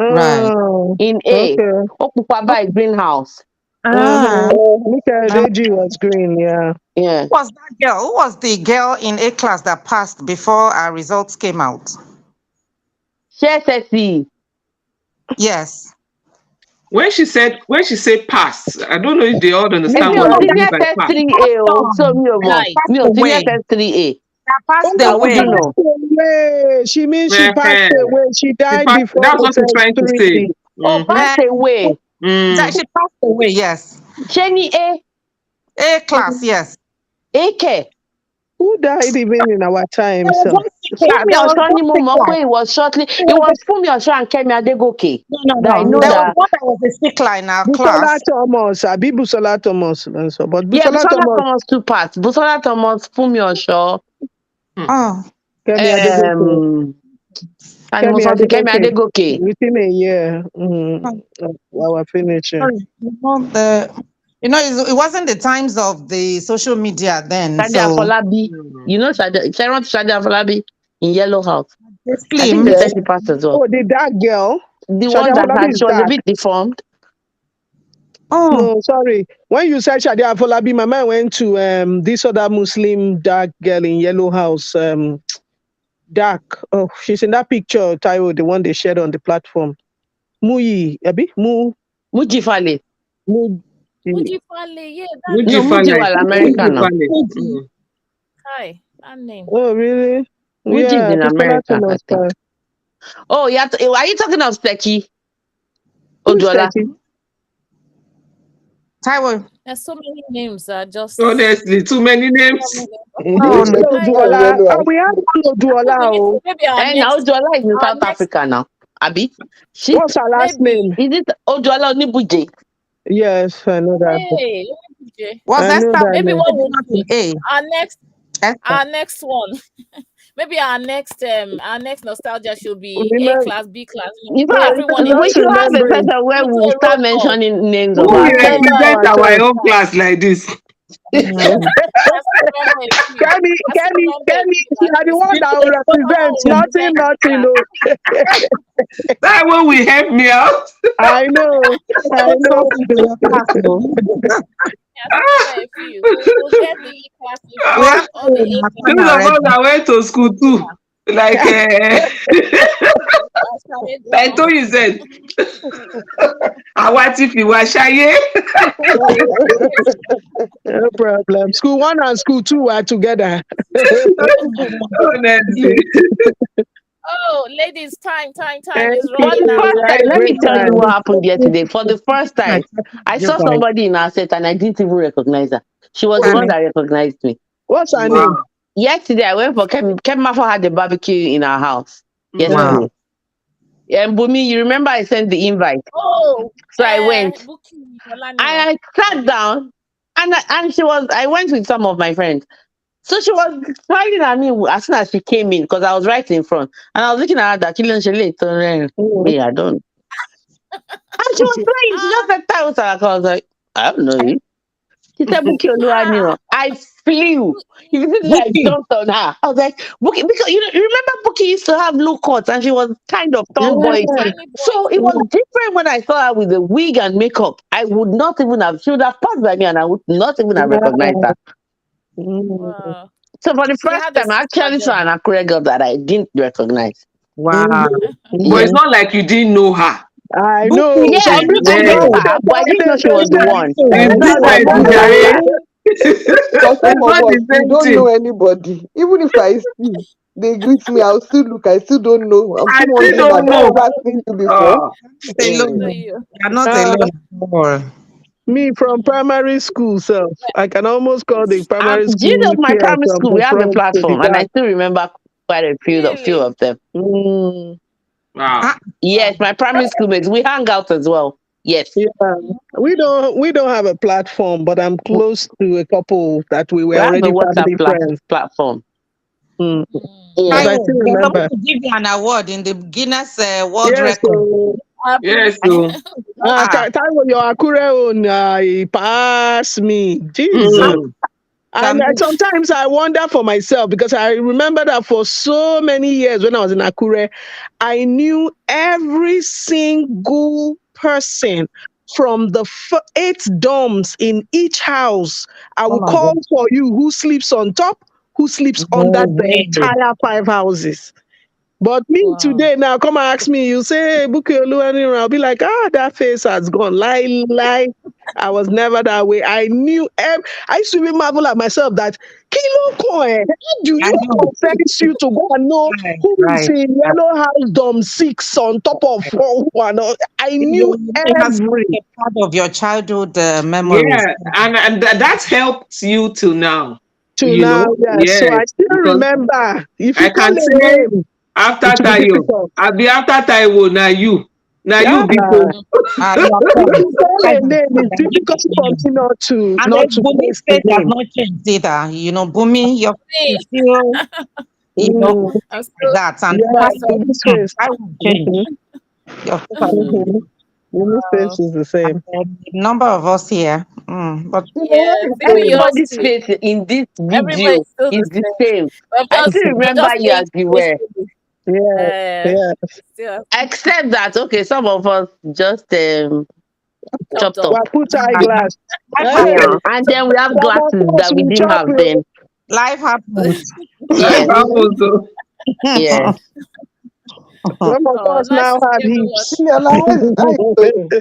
right. Mm. in A. Okay. Okukwaba is greenhouse. Ah, Mm-hmm. Nika ah. Deji was green, yeah. Yeah. Who was that girl? Who was the girl in A class that passed before our results came out? Share SSE. Yes. When she said pass, I don't know if they all Èmi understand ò what Mm-hmm. she sí ní means by pass. SS3A o, so mi ò mọ̀. Passed Mi ò sí ní away. SS3A. That passed Oh, I away. wouldn't know. passed away. She means she passed Ehen. away. She She died passed, before that's what she's trying to say. SS3. Oh, Mm-hmm. pass Uh, away. Mm. she passed away, yes. Ṣé ní A? A class, yes. A kẹ̀? Who died even in our time, There was so? one C class. Fúnmi There was Ọ̀ṣọ́ one ni mo C mọ̀ class. pé it was shortly. It It was was Fúnmi Ọ̀ṣọ́ and Kẹ́mi Adégòkè that I know There No. was that. one that was a stickler in our Busola class. Thomas, Abi Busola Thomas. So, but Yeah, Busola Busola Thomas, Thomas two parts. Busola Thomas, Fúnmi Ọ̀ṣọ́, Oh, Kemi Adegoke. um, and mo Kemi sọ sí Kẹ́mi Adegoke. Adégòkè. Within a year, oh, our finishing. sorry. It wasn't the times of the social media then. Ṣadé So Afọlábí. Mm. You know Ṣadé, ṣé ẹ rántí Ṣadé Afọlábí in Yellow House? the I think slim. they Yes. said she passed as well. Oh, the dark girl. The Shadi one that Afolabi had, is she was a dark. bit deformed. Oh, No, sorry. When you said Shadi Afolabi, my mind went to this other Muslim dark girl in Yellow House. Dark. Oh, she's in that picture, Taiwo, the one they shared on the platform. Muyi, Abi? Muji Fale. Mu. Muji Fale, yeah, that Muji No, name. Muji Fale. was Muji American now. Fale. Fuji. Mm. Hi, that name. Oh, really? Muji is Yeah, in Busola America, I Thomas. think. Oh, yeah. Are you talking of Steki Who's Oduola? that? Taiwo. There's so many names that just Honestly, too many names. Oh, Which no. Steki I from Oduola. Yellow Oh, we House? have one think we Oduola. need to Oh. maybe And now Oduola is in our South next Africa now. Abi? She's, What's her last maybe name? is it Oduola Onibuje? Yes, I know that. hey, Muji. Was I know Esther that Maybe name. what we'll not do, in A? our next Esther. our next one. Maybe our next nostalgia should be A Remember, class, B class. In fact, Everyone in we just should between. have a remembering. session where We'll we do will a roll start call. mentioning names Who of Who our will will friends. remember represent our ourselves? own class like this? Let's remember a few. Let's remember a few You at are the least. one that will Someone represent. will Nothing, represent each nothing. class. No. That one will help me out. I know. I What's know. up with your class, though? Let's remember a few. We'll get the E class We info, have all the to in A our class corner Those of info. us already. that went to school too. Like Shade like Drama. Toyin said, àwa ti fìwà ṣayé. No problem. School one and school two are together. Honestly. Oh, ladies, time Thank is For running the out. you. first We had time, a let me great tell you time. what happened yesterday. For the first time, I You saw guys. somebody in our set and I didn't even recognize her. She was the one Funny. that recognized me. What's her Wow. name? Yesterday, I went for Kevin Mafo had a barbecue in our house. Yeah. Wow. Yesterday. And Bumi, you remember I sent the invite. Oh, So I went. Buki Olaniyan. I sat down and I went with some of my friends. So she was smiling at me as soon as she came in because I was right in front. And I was looking at her that killing Shele. Mm. I don't. And she was playing. She just said, "Taiwo Saraka." I was like, I don't know you. She said, Buki Ah, Oluwaniran. I flew. If you see the way I Bookie. jumped on her, I was like, Buki, because you remember Buki used to have low cuts and she was kind of a tomboy. Yeah. tiny boy. So it was different when I saw her with the wig and makeup. I would not even have, she would have passed by me and I would not even have recognized her. Mm. Wow. So for the She first had a time, I sister actually saw then. an Akure girl that I didn't recognize. Wow. Mhm. But it's Mhm. not like you didn't know her. I know. Bookie, Yeah, Some I people I knew Yeah. know. don't. her, but I didn't know she was They the say, I one. know. "Eh, It's na That's why I your didn't different, mother." recognize Jare. her. Because some It's of not us, the we same don't know thing. anybody. Even if I see, they greet me, I'll still look. I still don't know. I'm I still still wondering, have don't I know. ever seen you before? Oh, Not Mm. So alone. you. You're not Uh, alone at all. Me from primary school, self. I can almost call the primary Do you know school my here primary from school? We the have a front to the platform, and I back. still remember quite a few Really? of them. Mm. wow. Ah, Yes, Wow. my primary schoolmates. We hang out as well. Yes. Yeah, we don't have a platform, but I'm close to a couple that we were We have a already WhatsApp family friends. platform. Mm. Mm. But Yeah. I Taiwo, still they're remember. supposed to give you an award in the Guinness World Yes, Record. so Happy. Yes, so. Ah, Taiwo, your Akure own, he passed me. Jesus. ah, Mm. And Shambi. sometimes I wonder for myself because I remember that for so many years when I was in Akure, I knew every single person from the 8 dorms in each house. I Oh will my call God. for you who sleeps on top, who sleeps under No the way. entire 5 houses. But me Wow. today now, come and ask me, you say, hey, Buki Oluwaniran, I'll be like, that face has gone. Lie, lie. I was never that way. I knew, I used to even marvel at myself that, Kilo Koe, how do I you know. confess you to go and know Right, who is right. in right. Yellow House Dom 6 on top of 4 one? I knew It has every. been a part of your childhood memories. Yeah, and that helped you till now. To now, yes. So Yes, I still because remember. If you I call can a say name, after it will be Tayo, difficult. I'll be after Taiwo, now you Yeah. people. You are If correct. you call Guys a are name, correct. it's I give it difficult to for you. me And not then to Bumi's place the face has name. not changed either. You know, Bumi, your face Me, is still, Mm, I'm like still that. And yeah, myself. this face. I will change. Mm-hmm, Your face has Mm. mm-hmm. This face Wow. is the same. and the number of us here. But You know, Yes, what is even going yours Everybody's too. face in this video Everybody's still the is the same. same. I still We've remember just you as changed you face were. to Yeah, yeah. still Except that, okay, some of us just chopped chopped up. up. Well, put life eyeglass. Hey, Yeah. happens. And then we have some of glasses us that we will didn't chop have you. then. Life happens. Life Yes. Mhm. happens though. Yes. Some of Oh, us nice now to have see everyone. hips. your life? I doing?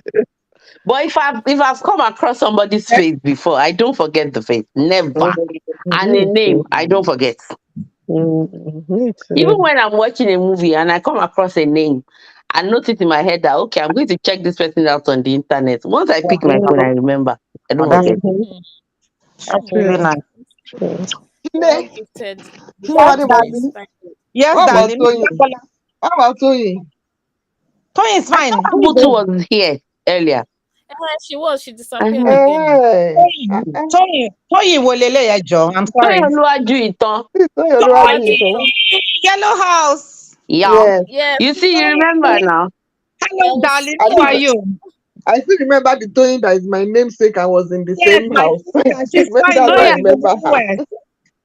But if I've come across somebody's face before, I don't forget the face. Never. And a Me name, too. I don't forget. Me Even too. when I'm watching a movie and I come across a name, I notice in my head that okay, I'm going to check this person out on the internet. Once I pick my phone, I Mhm, remember. I don't That's, forget. mhm. that's really Yeah, nice. yeah. We're all Chile, gifted Chile, Yes, different ways. darling. darling. Thank you. Yes, What about darling. Toyin? How about Toyin? Toyin is I fine. thought Who is Butu it? was here earlier. She disappeared Uh-huh. again now. Toyin. Toyin wo lele ẹjọ. I'm Toyin sorry. Oluwaju Itan. This Toyin Oluwaju Toyin! Itan. Yellow House. Yeah. Yes. Yes, You see, you remember Toyin. now. Hello, that was darling. I How think are you? I still remember the Toyin that is my namesake and was in the Yes, same my house. sister. She's Maybe fine. that's why I Oh, Toyin, she's remember doing her. well.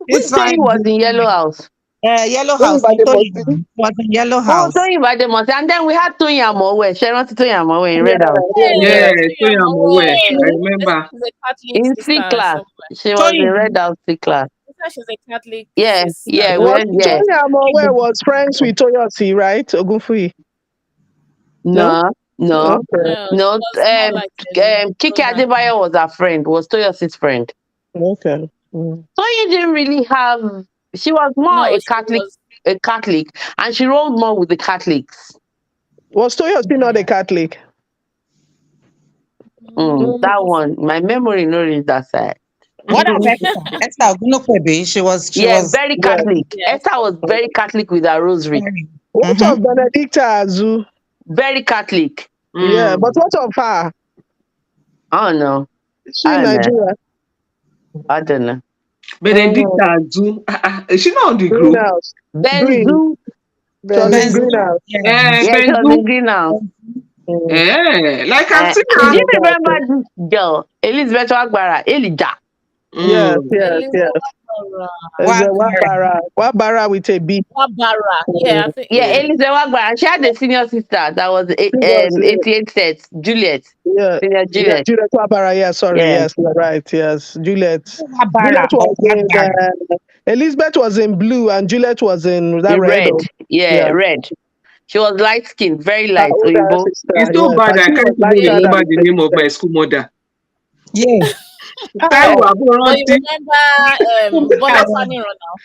which She's Toyin fine. was in Yellow House? Yellow Toyin House. Bademasi. Toyin was in Yellow Oh, House. Toyin Bademose. And then we had Toyin Amowe. Sharon Toyin Amowe in Yeah, Red House. yeah, Yeah, yeah. hey, so I'm I'm aware. aware. I This remember. is a Catholic In C sister class. somewhere. She was in Red Toyin. House C class. This said she's a Catholic Yeah, sister. yeah, we Was had, yeah. Tony Amowe was friends with Toyosi, right? Ogunfuyi. No? No, no, Okay. No, she no. was more like Kiki Roman. Adebayo was her friend, was Toyosi's friend. Okay. Mm. Toyin didn't really have, she was more No, she was. a Catholic, and she rolled more with the Catholics. Was Toyosi not a Yeah. Catholic? That one, my memory no reach that side. What of Esther? Esther Ogunokwebi. She Yeah, was very Yeah. Catholic. Yes. Esther was very Catholic with her rosary. very. What Mm-hmm. of Benedicta Azu? Very Catholic. Yeah, but Mm. what of her? I don't know. Is she in I don't know. Nigeria? I don't know. Benedicta do. Is she not on the group? Greenhouse. Green. Benzu. She was in Benz. Greenhouse. Yeah. Yeah, she was Bendu. in Greenhouse. Mm. Like I've seen Do her. you remember this girl, Elizabeth Wagbara, Elijah? Yes, yes, Mm. yes. Elizabeth Wabara. It's a Wagara. Wabara with a B. Wabara. Yeah, I think Yeah, yeah. Elizabeth Wagba. She had a senior sister that was She was, 88 sets, Juliet. yeah, Senior yeah, Juliet. Juliet Wabara. Yeah, sorry. Yeah. Yes, you're right. Yes, Juliet. Wabara Juliet or was in, Wagara. Elizabeth was in blue and Juliet was in that In red. red. Or, Yeah, yeah, red. She was light skinned, very her light. older Oyibo. sister. It's so Yes, bad and I she can't was even lighter Hey. than remember the the name of sister. my school mother. Yeah. Taiwo Oh, But you Aboranti. remember Bola Fani now?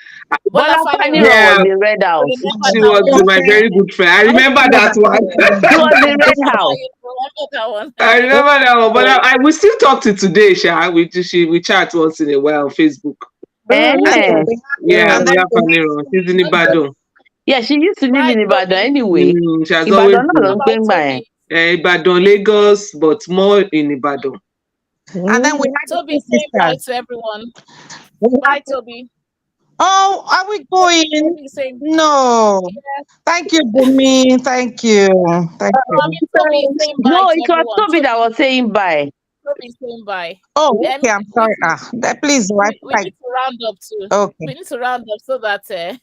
Bola Bola Fani Faniran was Yeah, in Red You House. remember she that was one? my okay. very good friend. I I remember remember that that one. She was in Ah, Red House. you remember that one? I remember that one. But I we still talk to today, Sha. We chat once in a while on Facebook. Eh? and then eh. we Yeah, and then Bola we Faniran. She's in Okay. Ibadan. Yeah, she used to live in Right, Ibadan Toby. anyway. She has always Ibadan náà ló been ń gbé Right, ńgbà yẹn. Toby. Ibadan, Lagos, but more in Ibadan. and then we Mm. had the Toby, two say bye sisters. to everyone. We had Bye, Toby. oh, are we going? Toby, say No. yes. Thank you, Bumi. Thank you. Thank No, I you. mean Toby is saying bye No, to it was everyone. Toby that was saying bye. Toby is saying bye. Oh, okay. I'm We sorry. Please, what? we need to round up too. Okay. We need to round up so that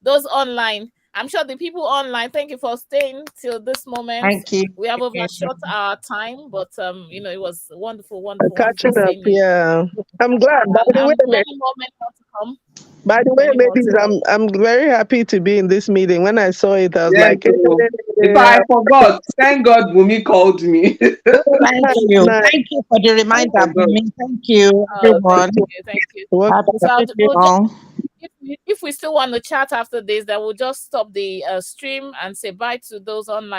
those online, I'm sure the people online, thank you for staying till this moment. Thank you. We have overshot our time, but it was wonderful, Catching up, seeing you. yeah. I'm glad. And many more men want to come. By the way, Many more to ladies, come. I'm very happy to be in this meeting. When I saw it, I was Yes, like, so if I forgot, thank God Bumi called me. Thank you. nice. Thank you for the I reminder, forgot. Bumi. Thank you, Oh, thank everyone. you, thank you. What I So appreciate you we'll just, all. if we still want to chat after this, then we'll just stop the stream and say bye to those online.